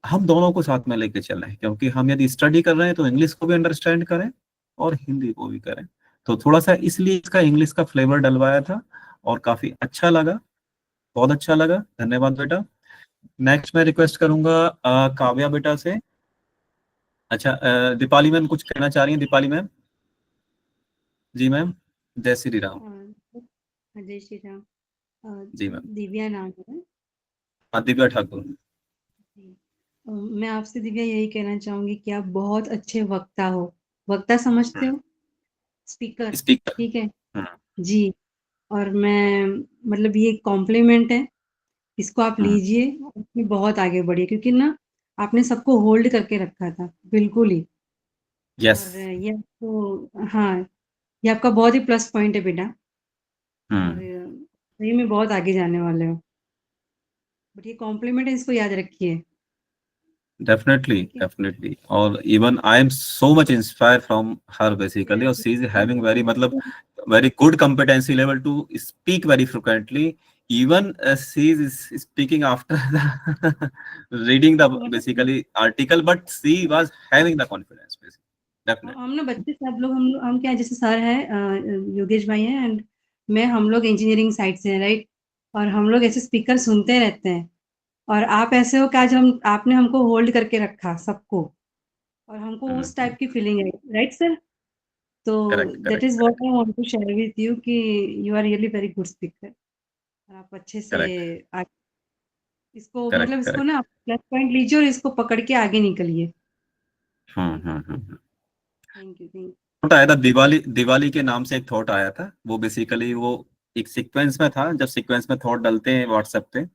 हम दोनों को साथ में लेके चलें, क्योंकि हम यदि स्टडी कर रहे हैं तो इंग्लिश को भी अंडरस्टैंड करें और हिंदी को भी करें। तो थोड़ा सा इसलिए इसका इंग्लिश का फ्लेवर डलवाया था और काफी अच्छा लगा, बहुत अच्छा लगा। धन्यवाद बेटा। नेक्स्ट मैं रिक्वेस्ट करूंगा काव्या बेटा से। अच्छा, दीपाली मैम कुछ कहना चाह रही हैं? दीपाली मैम। जी मैम। जय श्री राम। जय श्री राम। जी मैम। दिव्या नाम है। दिव्या ठाकुर। मैं आपसे दिव्या यही कहना चाहूंगी कि आप बहुत अच्छे वक्ता हो। वक्ता समझते हो? स्पीकर। स्पीकर। ठीक है जी। और मैं मतलब ये कॉम्प्लीमेंट है, इसको आप लीजिए, इसमें बहुत आगे बढ़िए, क्योंकि ना आपने सबको होल्ड करके रखा था बिल्कुल ही। यस। और ये आपको, हाँ, ये आपका बहुत ही प्लस पॉइंट है बेटा। और सही में बहुत आगे जाने वाले हो। बट ये कॉम्प्लीमेंट है, इसको याद रखिए। Definitely, definitely. और even I am so much inspired from her basically. और she is having very मतलब very good competency level to speak very frequently. Even she is speaking after the reading the basically article, but she was having the confidence basically. Definitely. हम ना बच्चे सब लोग, हम क्या, जैसे सर है योगेश भाई हैं एंड मैं, हम लोग इंजीनियरिंग साइड से हैं, राइट। और हम लोग ऐसे स्पीकर सुनते रहते हैं, और आप ऐसे हो कि आज आपने हमको होल्ड करके रखा सबको, और हमको उस टाइप की फीलिंग है, राइट सर। तो Correct, that correct, is what I want to share with you कि you are really very good speaker. और आप अच्छे से correct, इसको correct, मतलब इसको correct. ना प्लस पॉइंट लीजिए और इसको पकड़ के आगे निकलिए। थैंक यू, थैंक थॉट आया था दिवाली, दिवाली के नाम से एक थॉट आया था। वो बेसिकली वो एक सीक्वेंस में था, जब सीक्वेंस में थॉट डलते हैं व्हाट्सएप पे,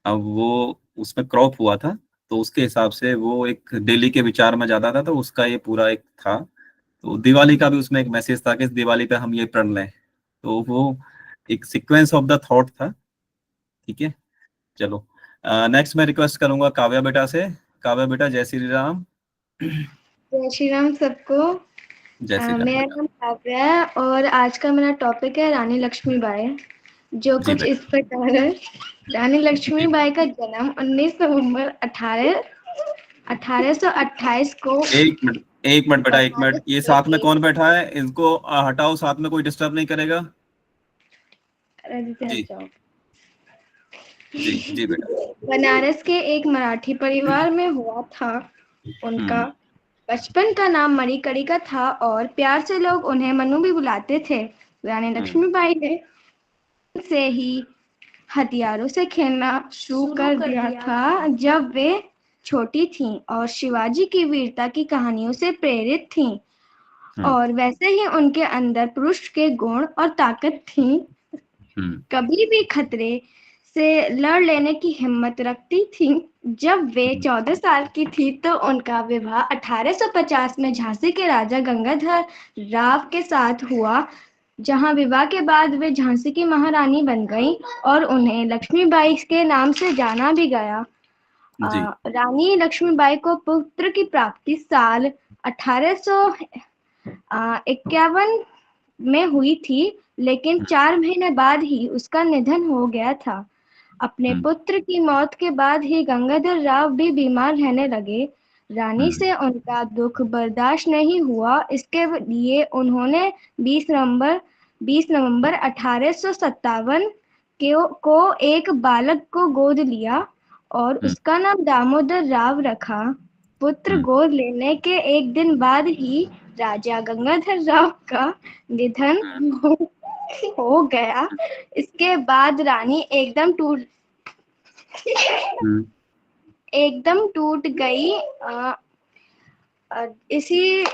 अब वो उसमें क्रॉप हुआ था, तो उसके हिसाब से वो एक डेली के विचार में जाता था, तो उसका ये पूरा एक था। तो दिवाली का भी उसमें एक मैसेज था कि इस दिवाली पे हम ये पढ़ लें, तो वो एक सीक्वेंस ऑफ द थॉट था। ठीक है, चलो नेक्स्ट मैं रिक्वेस्ट करूंगा काव्या बेटा से। काव्या बेटा जय श्री राम। जय श्री राम सबको। जय श्री राम मेरा बेटा। नाम काव्या है और आज का मेरा टॉपिक है रानी लक्ष्मीबाई, जो जी कुछ इस प्रकार है। रानी लक्ष्मीबाई का जन्म 19 नवंबर 1828 को। एक मिनट, एक मिनट बेटा, एक मिनट। ये साथ में कौन बैठा है? इनको हटाओ, साथ में कोई डिस्टर्ब नहीं करेगा। जी जी जी बेटा। बनारस के एक मराठी परिवार में हुआ था। उनका बचपन का नाम मणिकर्णिका था और प्यार से लोग उन्हें मनु भी बुलाते थे। रानी लक्ष्मीबाई ने से ही हथियारों से खेलना शुरू कर दिया था जब वे छोटी थीं और शिवाजी की वीरता की कहानियों से प्रेरित थीं। और वैसे ही उनके अंदर पुरुष के गुण और ताकत थी। कभी भी खतरे से लड़ लेने की हिम्मत रखती थी। जब वे 14 साल की थी तो उनका विवाह 1850 में झांसी के राजा गंगाधर राव के साथ हुआ, जहां विवाह के बाद वे झांसी की महारानी बन गईं और उन्हें लक्ष्मीबाई के नाम से जाना भी गया। रानी लक्ष्मीबाई को पुत्र की प्राप्ति साल 1851 में हुई थी, लेकिन 4 महीने बाद ही उसका निधन हो गया था। अपने पुत्र की मौत के बाद ही गंगाधर राव भी बीमार रहने लगे। रानी से उनका दुख बर्दाश्त नहीं हुआ, इसके लिए उन्होंने 20 नवंबर 1857 को एक बालक को गोद लिया और उसका नाम दामोदर राव रखा। पुत्र गोद लेने के एक दिन बाद ही राजा गंगाधर राव का निधन हो गया। इसके बाद रानी एकदम टूट गई। इसी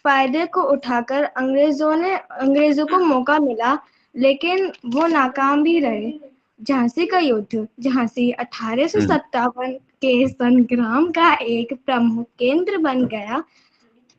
फायदे को उठाकर अंग्रेजों को मौका मिला, लेकिन वो नाकाम भी रहे। झांसी का युद्ध झांसी 1857 के संग्राम का एक प्रमुख केंद्र बन गया,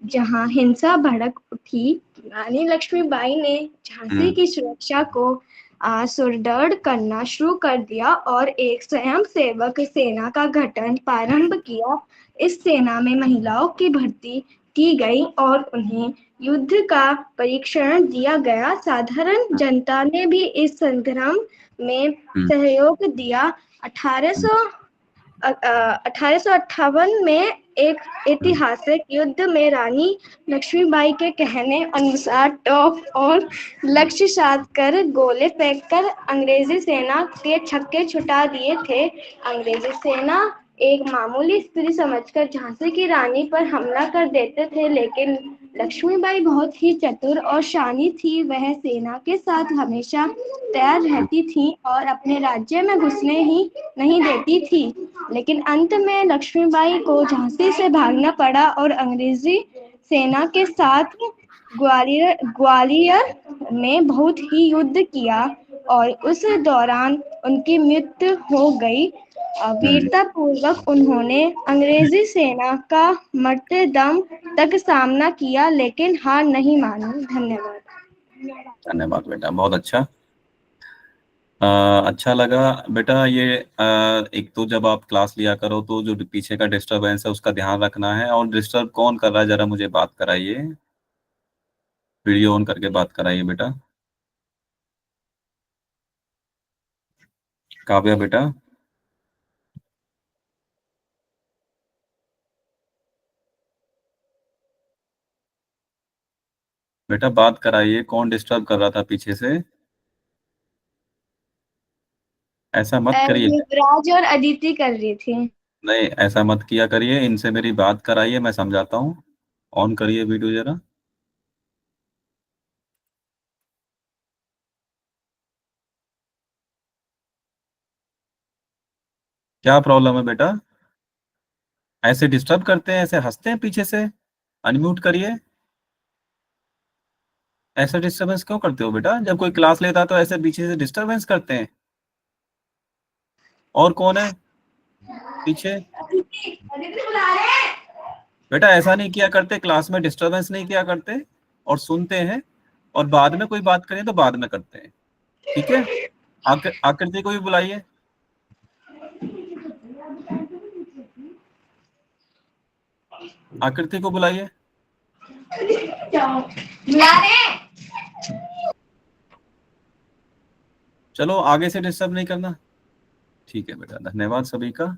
जहां हिंसा भड़क उठी। रानी लक्ष्मीबाई ने झांसी की सुरक्षा को सुदृढ़ करना शुरू कर दिया और एक स्वयंसेवक सेना का गठन प्रारंभ किया। इस सेना में महिलाओं की भर्ती की गई और उन्हें युद्ध का प्रशिक्षण दिया गया। साधारण जनता ने भी इस संग्राम में सहयोग दिया। 1858 में एक ऐतिहासिक युद्ध में रानी लक्ष्मीबाई के कहने अनुसार तोप और लक्ष्य साध कर गोले फेंककर अंग्रेजी सेना के छक्के छुटा दिए थे। अंग्रेजी सेना एक मामूली स्त्री समझकर झांसी की रानी पर हमला कर देते थे, लेकिन लक्ष्मीबाई बहुत ही चतुर और शानी थी। वह सेना के साथ हमेशा तैयार रहती थी और अपने राज्य में घुसने ही नहीं देती थी। लेकिन अंत में लक्ष्मीबाई को झांसी से भागना पड़ा और अंग्रेजी सेना के साथ ग्वालियर में बहुत ही युद्ध किया और उस दौरान उनकी मृत्यु हो गई। वीरता पूर्वक उन्होंने अंग्रेजी सेना का मरते दम तक सामना किया, लेकिन हार नहीं मानी। धन्यवाद। धन्यवाद बेटा, बहुत अच्छा। अच्छा लगा बेटा। ये एक तो जब आप क्लास लिया करो तो जो पीछे का डिस्टरबेंस है उसका ध्यान रखना है। और डिस्टर्ब कौन कर रहा है, जरा मुझे बात कराइए, वीडियो ऑन करके बात कराइए बेटा। काव्या बेटा, बेटा बात कराइए, कौन डिस्टर्ब कर रहा था पीछे से? ऐसा मत करिए। युवराज और अदिति कर रही थी। नहीं, ऐसा मत किया करिए, इनसे मेरी बात कराइए, मैं समझाता हूँ। ऑन करिए वीडियो जरा। क्या प्रॉब्लम है बेटा? ऐसे डिस्टर्ब करते हैं, ऐसे हंसते हैं पीछे से? अनम्यूट करिए। ऐसा डिस्टरबेंस क्यों करते हो बेटा? जब कोई क्लास लेता है तो ऐसे पीछे से डिस्टरबेंस करते हैं। और कौन है पीछे? बेटा ऐसा नहीं किया करते, क्लास में डिस्टरबेंस नहीं किया करते और सुनते हैं, और बाद में कोई बात करें तो बाद में करते हैं, ठीक है? आकृति को भी बुलाइए। आकृति को बुलाइए। चलो आगे से डिस्टर्ब नहीं करना, ठीक है बेटा। धन्यवाद सभी का।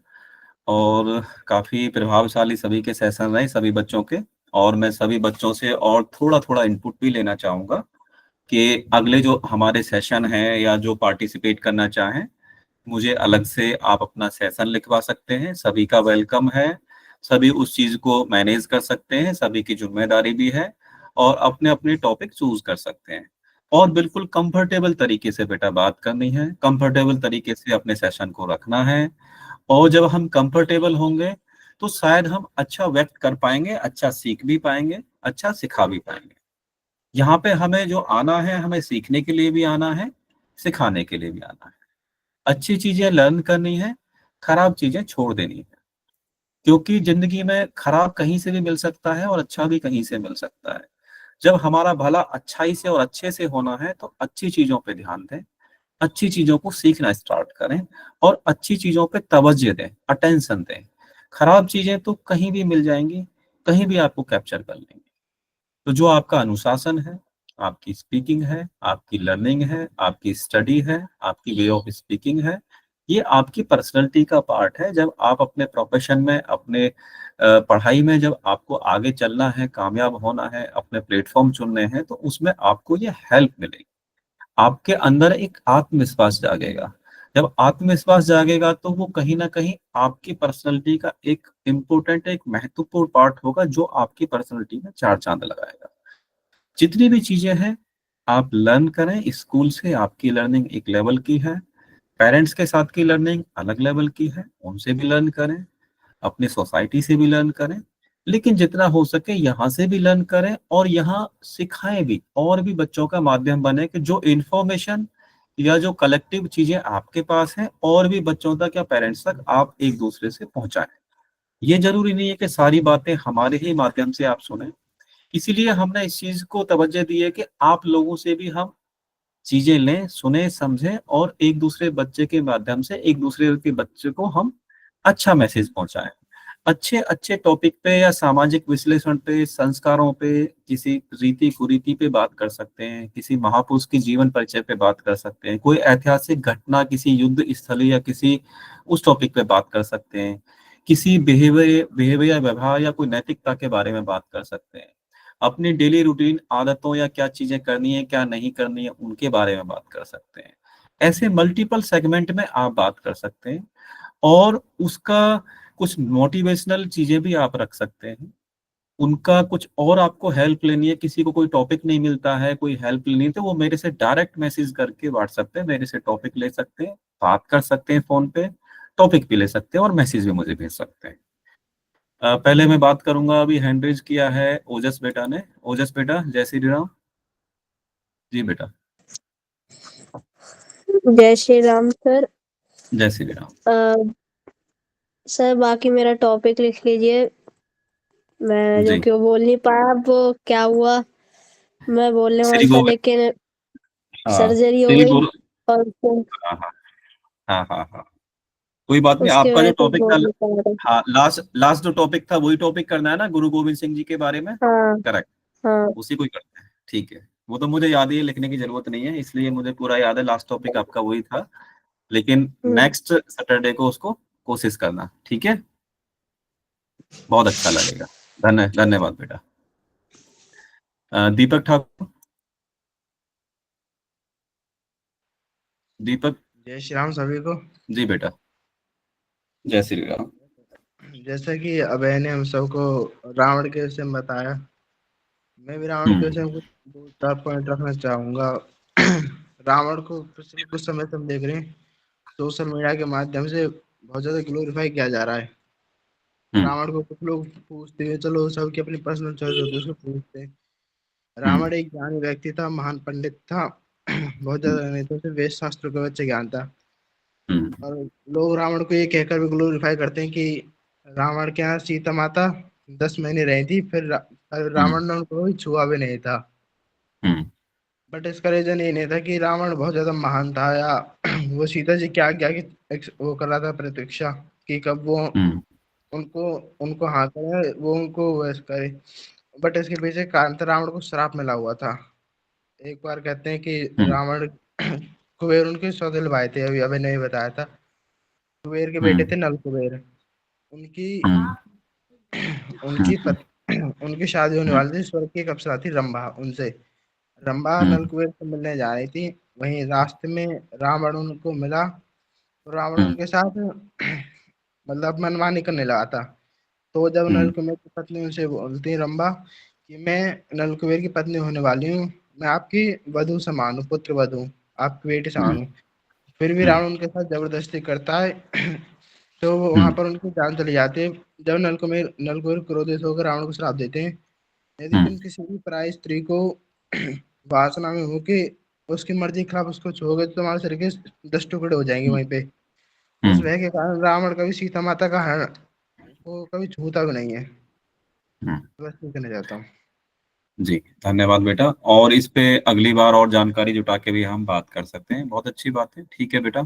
और काफी प्रभावशाली सभी के सेशन रहे सभी बच्चों के। और मैं सभी बच्चों से और थोड़ा थोड़ा इनपुट भी लेना चाहूंगा कि अगले जो हमारे सेशन हैं या जो पार्टिसिपेट करना चाहें, मुझे अलग से आप अपना सेशन लिखवा सकते हैं। सभी का वेलकम है, सभी उस चीज को मैनेज कर सकते हैं, सभी की जिम्मेदारी भी है, और अपने अपने टॉपिक चूज कर सकते हैं। और बिल्कुल कंफर्टेबल तरीके से बेटा बात करनी है, कंफर्टेबल तरीके से अपने सेशन को रखना है। और जब हम कंफर्टेबल होंगे तो शायद हम अच्छा व्यक्त कर पाएंगे, अच्छा सीख भी पाएंगे, अच्छा सिखा भी पाएंगे। यहाँ पे हमें जो आना है, हमें सीखने के लिए भी आना है, सिखाने के लिए भी आना है। अच्छी चीजें लर्न करनी है, खराब चीजें छोड़ देनी है। क्योंकि जिंदगी में खराब कहीं से भी मिल सकता है और अच्छा भी कहीं से मिल सकता है। जब हमारा भला अच्छाई से और अच्छे से होना है तो अच्छी चीजों पे ध्यान दें, अच्छी चीजों को सीखना स्टार्ट करें और अच्छी चीजों पे तवज्जो दें, अटेंशन दें। खराब चीजें तो कहीं भी मिल जाएंगी, कहीं भी आपको कैप्चर कर लेंगे। तो जो आपका अनुशासन है, आपकी स्पीकिंग है, आपकी लर्निंग है, आपकी स्टडी है, आपकी वे ऑफ स्पीकिंग है, ये आपकी पर्सनैलिटी का पार्ट है। जब आप अपने प्रोफेशन में, अपने पढ़ाई में जब आपको आगे चलना है, कामयाब होना है, अपने प्लेटफॉर्म चुनने हैं, तो उसमें आपको ये हेल्प मिलेगी। आपके अंदर एक आत्मविश्वास जागेगा। जब आत्मविश्वास जागेगा तो वो कहीं ना कहीं आपकी पर्सनैलिटी का एक इम्पोर्टेंट, एक महत्वपूर्ण पार्ट होगा, जो आपकी पर्सनैलिटी में चार चांद लगाएगा। जितनी भी चीजें हैं आप लर्न करें। स्कूल से आपकी लर्निंग एक लेवल की है, पेरेंट्स के साथ की लर्निंग अलग लेवल की है, उनसे भी लर्न करें, अपनी सोसाइटी से भी लर्न करें, लेकिन जितना हो सके यहाँ से भी लर्न करें और यहाँ सिखाएं भी, और भी बच्चों का माध्यम बने कि जो इन्फॉर्मेशन या जो कलेक्टिव चीजें आपके पास हैं और भी बच्चों तक या पेरेंट्स तक आप एक दूसरे से पहुंचाएं। ये जरूरी नहीं है कि सारी बातें हमारे ही माध्यम से आप सुने। इसीलिए हमने इस चीज को तवज्जो दी है कि आप लोगों से भी हम चीजें लें, सुने, समझें और एक दूसरे बच्चे के माध्यम से एक दूसरे के बच्चे को हम अच्छा मैसेज पहुंचाएं। अच्छे अच्छे टॉपिक पे या सामाजिक विश्लेषण पे, संस्कारों पे, किसी रीति कुरीति पे बात कर सकते हैं, किसी महापुरुष की जीवन परिचय पे बात कर सकते हैं, कोई ऐतिहासिक घटना, किसी युद्ध स्थली या किसी उस टॉपिक पे बात कर सकते हैं, किसी बिहेवियर व्यवहार या कोई नैतिकता के बारे में बात कर सकते हैं, अपनी डेली रूटीन आदतों या क्या चीजें करनी है क्या नहीं करनी है उनके बारे में बात कर सकते हैं। ऐसे मल्टीपल सेगमेंट में आप बात कर सकते हैं और उसका कुछ मोटिवेशनल चीजें भी आप रख सकते हैं। उनका कुछ और आपको हेल्प लेनी है, किसी को कोई टॉपिक नहीं मिलता है, कोई हेल्प लेनी है, तो वो मेरे से डायरेक्ट मैसेज करके व्हाट्सएप पे मेरे से टॉपिक ले सकते हैं, बात कर सकते हैं फोन पे, टॉपिक भी ले सकते हैं और मैसेज भी मुझे भेज सकते हैं। पहले मैं बात करूंगा, अभी हैंड रेज किया है ओजस बेटा ने। ओजस बेटा, जय श्री राम। जी बेटा। जय श्री राम सर। जय श्री राम। सर बाकी मेरा टॉपिक लिख लीजिए। मैं जो जी। कि वो बोल नहीं पाया, वो क्या हुआ, मैं बोलने श्री वाला था गोविंद। लेकिन हाँ, सर्जरी हो श्री गई गुरु। और हाँ हाँ हाँ हाँ हाँ, कोई बात नहीं। उसकी आपका वजह जो से टॉपिक था, बोल नहीं पा रहा। हाँ, लास्ट लास्ट जो टॉपिक था वही टॉपिक करना है ना, गुरु गोविंद सिंह जी के बारे में। हाँ करेक्ट, हाँ। उसी को ही करते हैं। ठीक है, वो तो मुझे याद ही है, लिखने की जरूरत नहीं है, इसलिए मुझे पूरा याद है लास्ट टॉपिक आपका वही था। लेकिन नेक्स्ट सैटरडे को उसको कोशिश करना, ठीक है? बहुत अच्छा लगेगा। धन्यवाद बेटा। दीपक ठाकुर। दीपक। जय श्री राम सभी को। जी बेटा, जय श्री राम। जैसा कि अभय ने हम सबको रावण के विषय में बताया, मैं भी रावण के विषय में कुछ 2-4 पॉइंट रखना चाहूंगा। रावण को पिछले कुछ समय से हम देख रहे हैं, सोशल मीडिया के माध्यम से बहुत ज्यादा ग्लोरीफाई किया जा रहा है। रावण को कुछ लोग पूछते हैं, चलो सबकी अपनी पर्सनल चॉइस होती है, उसको पूछते हैं। रावण एक ज्ञानी व्यक्ति था, महान पंडित था, बहुत ज्यादा नेताओं से वेद शास्त्रों का अच्छा ज्ञान था। और लोग रावण को ये कहकर भी ग्लोरीफाई करते हैं कि रावण के यहाँ सीता माता 10 महीने रही थी, फिर रावण ने उनको कोई छुआ भी नहीं था। बट इसका रीजन ये नहीं था कि रावण बहुत ज्यादा महान था या वो सीता जी क्या क्या वो कर रहा था प्रतीक्षा कि कब वो उनको उनको हाँ करे, वो उनको वैसे करे। बट इसके पीछे कारण था, रावण को श्राप मिला हुआ था। एक बार कहते हैं कि रावण कुबेर उनके सौतेले भाई थे, अभी अभी नहीं बताया था। कुबेर के बेटे थे नल कुबेर। उनकी उनकी शादी होने वाली थी, स्वर्ग की एक अप्सरा थी रंभा, उनसे। रंभा नल कुबेर से मिलने जा रही थी, वहीं रास्ते में रावण उनको मिला, तो रावण उनके साथ मतलब मनमानी करने लगा था। तो जब नल कुबेर की पत्नी उनसे बोलती रंभा कि मैं नल कुबेर की पत्नी होने वाली हूँ, मैं आपकी वधू समान हूँ, पुत्र वधू, आपकी बेटी समान हूँ, फिर भी रावण उनके साथ जबरदस्ती करता है। तो वहां पर उनकी जान चली जाती है। जब नलकुबेर क्रोधित होकर रावण को श्राप देते हैं, यदि तुम किसी भी पराई स्त्री को वासना में हो के उसकी मर्जी के खिलाफ उसको छुओगे तो तुम्हारे शरीर के 10 टुकड़े हो जाएंगे वहीं पे। उस भय के कारण रावण कभी सीता माता का हरण को कभी छूता भी नहीं है। बस ये कहना चाहता हूँ। जी, धन्यवाद बेटा। और इस पे अगली बार और जानकारी जुटा के भी हम बात कर सकते हैं, बहुत अच्छी बात है। ठीक है बेटा,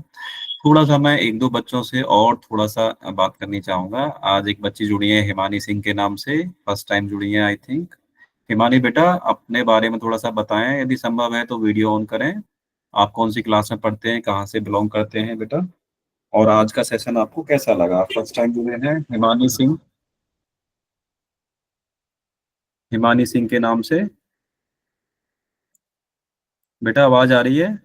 थोड़ा सा मैं 1-2 बच्चों से और थोड़ा सा बात करनी चाहूंगा। आज एक बच्ची जुड़ी है हिमानी सिंह के नाम से, फर्स्ट टाइम जुड़ी है आई थिंक। हिमानी बेटा, अपने बारे में थोड़ा सा बताएं, यदि संभव है तो वीडियो ऑन करें। आप कौन सी क्लास में पढ़ते हैं, कहाँ से बिलोंग करते हैं बेटा, और आज का सेशन आपको कैसा लगा? फर्स्ट टाइम जुड़े हैं हिमानी सिंह, हिमानी सिंह के नाम से। बेटा आवाज आ रही है?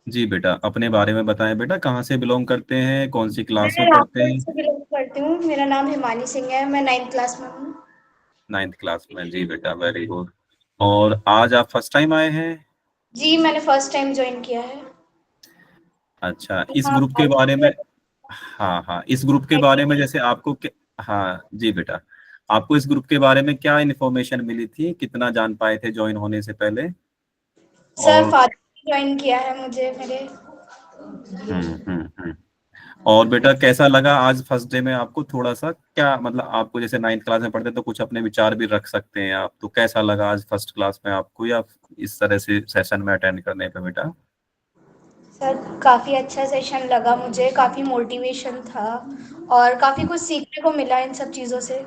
जी बेटा, अपने बारे में बताएं बेटा, कहाँ से बिलोंग करते हैं, कौन सी क्लास में मैं पढ़ते रामपुर हैं? से बिलोंग करती हूँ, मेरा नाम हिमानी सिंह है, मैं 9th क्लास में हूँ। 9th क्लास में, जी बेटा, वेरी गुड। और आज आप फर्स्ट टाइम आए हैं? जी, मैंने फर्स्ट टाइम ज्वाइन किया है। अच्छा, इस ग्रुप के बारे में, हाँ हाँ, इस ग्रुप के बारे में जैसे आपको हाँ जी बेटा, आपको इस ग्रुप के बारे में क्या इन्फॉर्मेशन मिली थी, कितना जान पाए थे ज्वाइन होने से पहले? सर और फादर ने ज्वाइन किया है मुझे मेरे। और बेटा कैसा लगा आज फर्स्ट डे में आपको? थोड़ा सा क्या मतलब, आपको जैसे 9th क्लास में पढ़ते तो कुछ अपने विचार भी रख सकते हैं आप, तो कैसा लगा आज फर्स्ट क्लास में आपको, या इस तरह से सेशन में अटेंड करने पे बेटा? सर काफ़ी अच्छा सेशन लगा मुझे, काफ़ी मोटिवेशन था और काफ़ी कुछ सीखने को मिला इन सब चीज़ों से,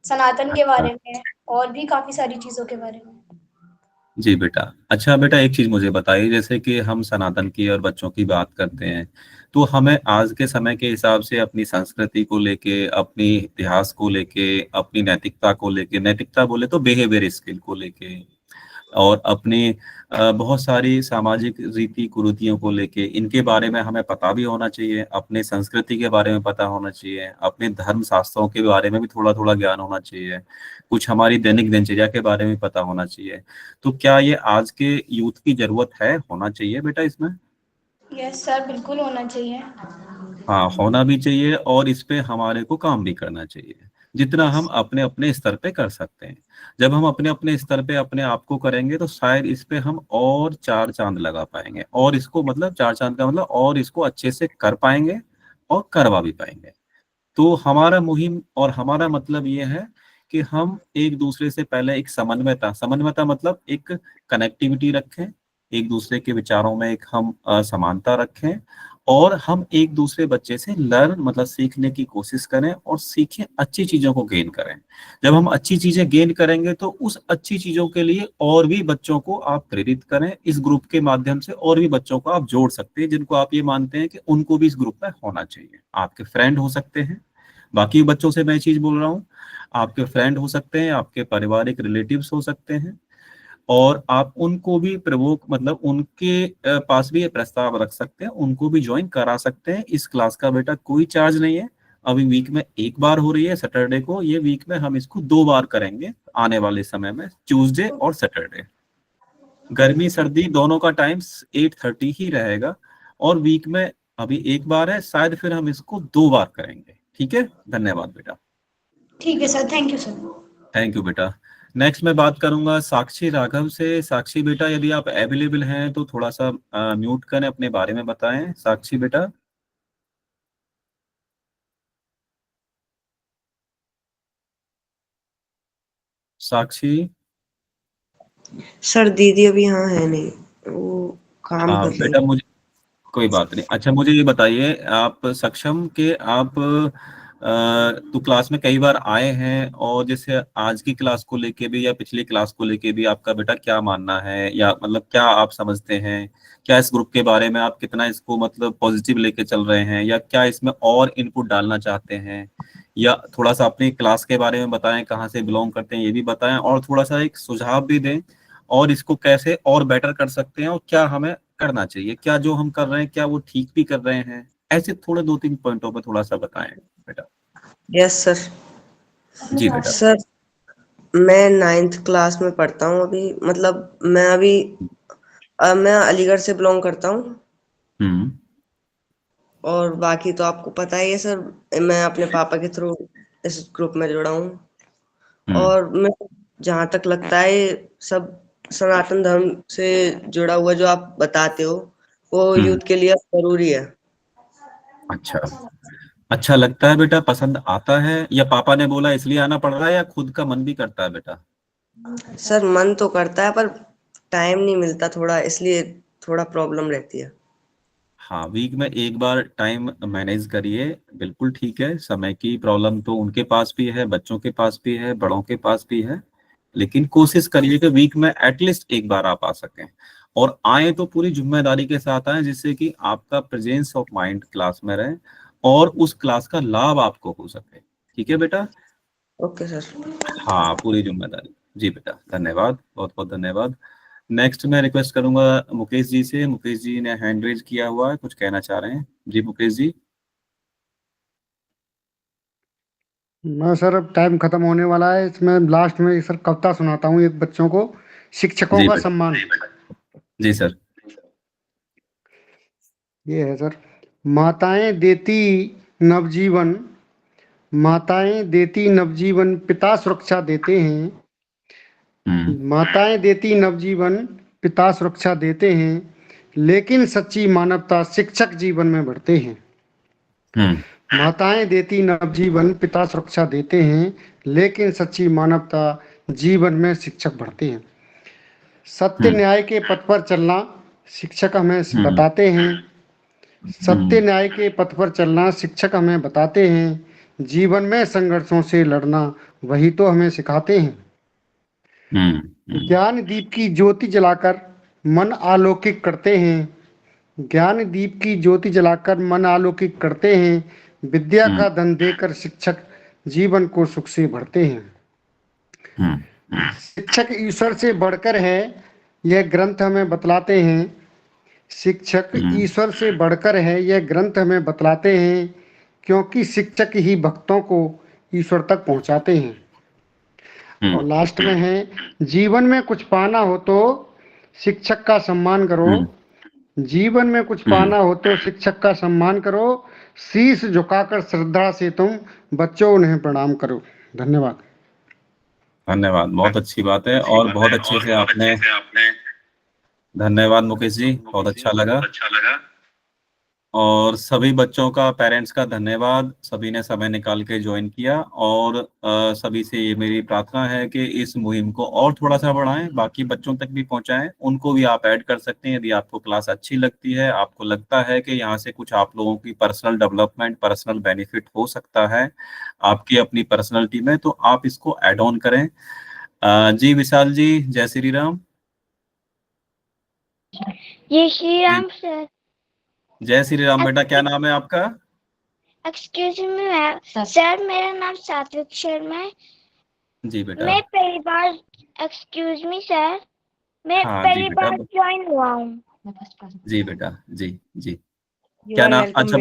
सनातन के अच्छा बारे में और भी काफ़ी सारी चीज़ों के बारे में। जी बेटा। अच्छा बेटा, एक चीज मुझे बताइए, जैसे कि हम सनातन की और बच्चों की बात करते हैं, तो हमें आज के समय के हिसाब से अपनी संस्कृति को लेके, अपनी इतिहास को लेके, अपनी नैतिकता को लेके, नैतिकता बोले तो बिहेवियर स्किल को लेके, और अपनी बहुत सारी सामाजिक रीति कुरीतियों को लेके, इनके बारे में हमें पता भी होना चाहिए, अपने संस्कृति के बारे में पता होना चाहिए, अपने धर्म शास्त्रों के बारे में भी थोड़ा थोड़ा ज्ञान होना चाहिए, कुछ हमारी दैनिक दिनचर्या के बारे में पता होना चाहिए। तो क्या ये आज के यूथ की जरूरत है, होना चाहिए बेटा इसमें? यस सर, बिल्कुल होना चाहिए। हाँ, होना भी चाहिए, और इस पे हमारे को काम भी करना चाहिए, जितना हम अपने अपने स्तर पे कर सकते हैं। जब हम अपने अपने स्तर पे अपने आप को करेंगे तो शायद इस पे हम और चार चांद लगा पाएंगे, और इसको मतलब चार चांद का मतलब और इसको अच्छे से कर पाएंगे और करवा भी पाएंगे। तो हमारा मुहिम और हमारा मतलब ये है कि हम एक दूसरे से पहले एक समन्वयता मतलब एक कनेक्टिविटी रखें, एक दूसरे के विचारों में एक हम समानता रखें, और हम एक दूसरे बच्चे से लर्न मतलब सीखने की कोशिश करें, और सीखें, अच्छी चीजों को गेन करें। जब हम अच्छी चीजें गेन करेंगे तो उस अच्छी चीजों के लिए और भी बच्चों को आप प्रेरित करें, इस ग्रुप के माध्यम से और भी बच्चों को आप जोड़ सकते हैं जिनको आप ये मानते हैं कि उनको भी इस ग्रुप में होना चाहिए। आपके फ्रेंड हो सकते हैं, बाकी बच्चों से मैं चीज बोल रहा हूँ, आपके फ्रेंड हो सकते हैं, आपके पारिवारिक रिलेटिव्स हो सकते हैं, और आप उनको भी प्रवोक मतलब उनके पास भी ये प्रस्ताव रख सकते हैं, उनको भी ज्वाइन करा सकते हैं। इस क्लास का बेटा कोई चार्ज नहीं है, अभी वीक में एक बार हो रही है सैटरडे को, ये वीक में हम इसको 2 बार करेंगे आने वाले समय में, ट्यूसडे और सैटरडे। गर्मी सर्दी दोनों का टाइम 8:30 ही रहेगा, और वीक में अभी एक बार है, शायद फिर हम इसको 2 बार करेंगे। ठीक है, धन्यवाद बेटा। ठीक है sir, thank you sir. Thank you बेटा। नेक्स्ट मैं बात करूंगा साक्षी राघव से। साक्षी बेटा, यदि आप अवेलेबल हैं तो थोड़ा सा म्यूट करें, अपने बारे में बताएं साक्षी बेटा। साक्षी। सर दीदी अभी यहाँ है नहीं, वो काम कर रही बेटा है। मुझे कोई बात नहीं। अच्छा मुझे ये बताइए, आप सक्षम के आप तो क्लास में कई बार आए हैं, और जैसे आज की क्लास को लेके भी या पिछली क्लास को लेके भी आपका बेटा क्या मानना है, या मतलब क्या आप समझते हैं, क्या इस ग्रुप के बारे में आप कितना इसको मतलब पॉजिटिव लेके चल रहे हैं, या क्या इसमें और इनपुट डालना चाहते हैं, या थोड़ा सा अपनी क्लास के बारे में बताएं, कहाँ से बिलोंग करते हैं ये भी बताएं, और थोड़ा सा एक सुझाव भी दें, और इसको कैसे और बेटर कर सकते हैं, और क्या हमें करना चाहिए, क्या जो हम कर रहे हैं क्या वो ठीक भी कर रहे हैं, ऐसे थोड़े 2-3 पॉइंटों पे थोड़ा सा बताएं बेटा। Yes sir. जी बेटा। सर मैं 9th क्लास में पढ़ता हूँ अभी, मतलब मैं अभी मैं अलीगढ़ से बिलोंग करता हूँ, हम्म। और बाकी तो आपको पता ही है सर, मैं अपने पापा के थ्रू इस ग्रुप में जुड़ा हूँ, और मैं जहाँ तक लगता है सब सनातन धर्म से जुड़ा हुआ जो आप बताते हो वो यूथ के लिए जरूरी है। अच्छा, अच्छा लगता है बेटा, पसंद आता है, या पापा ने बोला इसलिए आना पड़ रहा है, या खुद का मन भी करता है बेटा? सर मन तो करता है पर टाइम नहीं मिलता थोड़ा, इसलिए थोड़ा प्रॉब्लम रहती है। हाँ, वीक में एक बार टाइम मैनेज करिए, बिल्कुल ठीक है। समय की प्रॉब्लम तो उनके पास भी है, बच्चों के पास भी है, बड़ों के पास भी है, लेकिन कोशिश करिए कि वीक में एटलीस्ट एक बार आप आ सकें, और आए तो पूरी जिम्मेदारी के साथ आए, जिससे कि आपका प्रेजेंस ऑफ माइंड क्लास में रहे और उस क्लास का लाभ आपको हो सके। ठीक है बेटा? Okay sir. हाँ, पूरी जिम्मेदारी। जी बेटा, धन्यवाद, बहुत बहुत धन्यवाद। नेक्स्ट मैं रिक्वेस्ट करूंगा मुकेश जी से। मुकेश जी ने हैंड रेज किया हुआ है, कुछ कहना चाह रहे हैं। जी मुकेश जी। मैं सर अब टाइम खत्म होने वाला है, इसमें लास्ट में सर कविता सुनाता हूँ एक बच्चों को, शिक्षकों जी का बेटा। सम्मान। जी सर। ये है सर। माताएं देती नवजीवन, माताएं देती नवजीवन, पिता सुरक्षा देते हैं। माताएं देती नवजीवन, पिता सुरक्षा देते हैं, लेकिन सच्ची मानवता शिक्षक जीवन में बढ़ते हैं। माताएं देती नवजीवन, पिता सुरक्षा देते हैं, लेकिन सच्ची मानवता जीवन में शिक्षक बढ़ते हैं। सत्य न्याय के पथ पर चलना शिक्षक हमें बताते हैं। सत्य न्याय के पथ पर चलना शिक्षक हमें बताते हैं। जीवन में संघर्षों से लड़ना वही तो हमें सिखाते हैं। ज्ञान दीप की ज्योति जलाकर मन आलोकित करते हैं। ज्ञान दीप की ज्योति जलाकर मन आलोकित करते हैं। विद्या का धन देकर शिक्षक जीवन को सुख से भरते हैं। शिक्षक ईश्वर से बढ़कर है, यह ग्रंथ हमें बतलाते हैं। शिक्षक ईश्वर से बढ़कर है, यह ग्रंथ हमें बतलाते हैं, क्योंकि शिक्षक ही भक्तों को ईश्वर तक पहुंचाते हैं। और लास्ट में है, जीवन में कुछ पाना हो तो शिक्षक का सम्मान करो। जीवन में कुछ पाना हो तो शिक्षक का सम्मान करो। शीश झुकाकर श्रद्धा से तुम बच्चों उन्हें प्रणाम करो। धन्यवाद। धन्यवाद, बहुत अच्छी बात है और बहुत अच्छे से आपने, धन्यवाद मुकेश जी, बहुत अच्छा लगा। और सभी बच्चों का, पेरेंट्स का धन्यवाद, सभी ने समय निकाल के ज्वाइन किया। और सभी से ये मेरी प्रार्थना है कि इस मुहिम को और थोड़ा सा बढ़ाएं, बाकी बच्चों तक भी पहुंचाएं, उनको भी आप ऐड कर सकते हैं। यदि आपको क्लास अच्छी लगती है, आपको लगता है कि यहाँ से कुछ आप लोगों की पर्सनल डेवलपमेंट, पर्सनल बेनिफिट हो सकता है आपकी अपनी पर्सनैलिटी में, तो आप इसको ऐड ऑन करें। जी विशाल जी, जय श्री राम। जय श्री राम सर। जय श्री राम बेटा, क्या नाम है आपका? एक्सक्यूज मी सर, मेरा नाम सात्विक शर्मा है। जी बेटा। मैं पहली बार, एक्सक्यूज मी सर, मैं पहली बार ज्वाइन हुआ हूँ। जी बेटा, जी जी। क्या नाम? अच्छा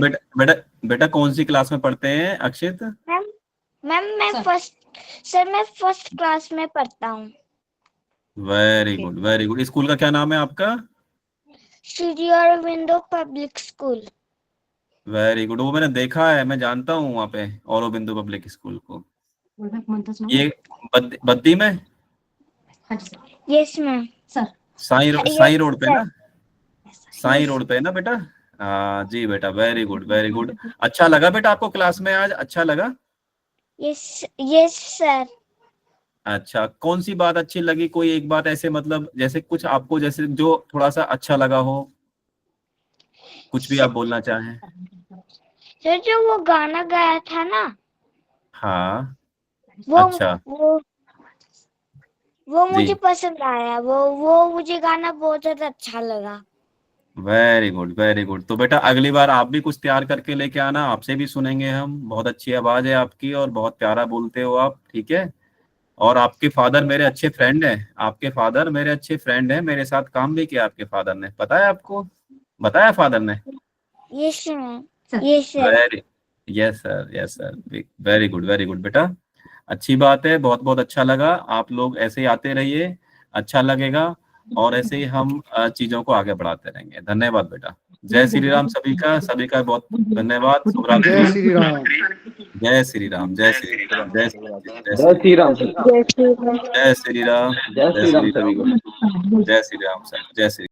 बेटा कौन सी क्लास में पढ़ते हैं अक्षित? मैम मैं फर्स्ट क्लास में पढ़ता हूँ। Very good, very good. School का क्या नाम है आपका? Shri Aurobindo public school. Very good, वो मैंने देखा है, मैं जानता हूँ वहाँ पे औरबिंदो पब्लिक स्कूल को। ये बद्दी में? Yes ma'am sir. Sai road पे ना? साई रोड पे ना बेटा? हाँ जी बेटा, वेरी गुड, वेरी गुड। अच्छा लगा बेटा आपको क्लास में आज? अच्छा लगा? Yes sir. अच्छा, कौन सी बात अच्छी लगी? कोई एक बात ऐसे, मतलब जैसे कुछ आपको जैसे जो थोड़ा सा अच्छा लगा हो, कुछ भी आप बोलना चाहें। सर जो वो गाना गाया था ना, हाँ वो अच्छा, वो मुझे पसंद आया। वो मुझे गाना बहुत ज्यादा अच्छा लगा। Very good, very good. तो बेटा अगली बार आप भी कुछ तैयार करके लेके आना, आपसे भी सुनेंगे हम। बहुत अच्छी आवाज है आपकी और बहुत प्यारा बोलते हो आप, ठीक है। और आपके फादर मेरे अच्छे फ्रेंड हैं। आपके फादर मेरे अच्छे फ्रेंड हैं, मेरे साथ काम भी किया आपके फादर ने, पता है आपको? बताया फादर ने? Yes sir, yes sir. Yes sir, yes sir. Very good, very good बेटा, अच्छी बात है। बहुत बहुत अच्छा लगा। आप लोग ऐसे ही आते रहिए, अच्छा लगेगा, और ऐसे ही हम चीजों को आगे बढ़ाते रहेंगे। धन्यवाद बेटा। जय श्री राम सभी का बहुत धन्यवाद। जय श्री राम। जय श्री राम, जय श्री राम, जय श्री राम, जय श्री राम, जय श्री राम, जय श्री राम सभी को। जय श्री राम सर, जय श्री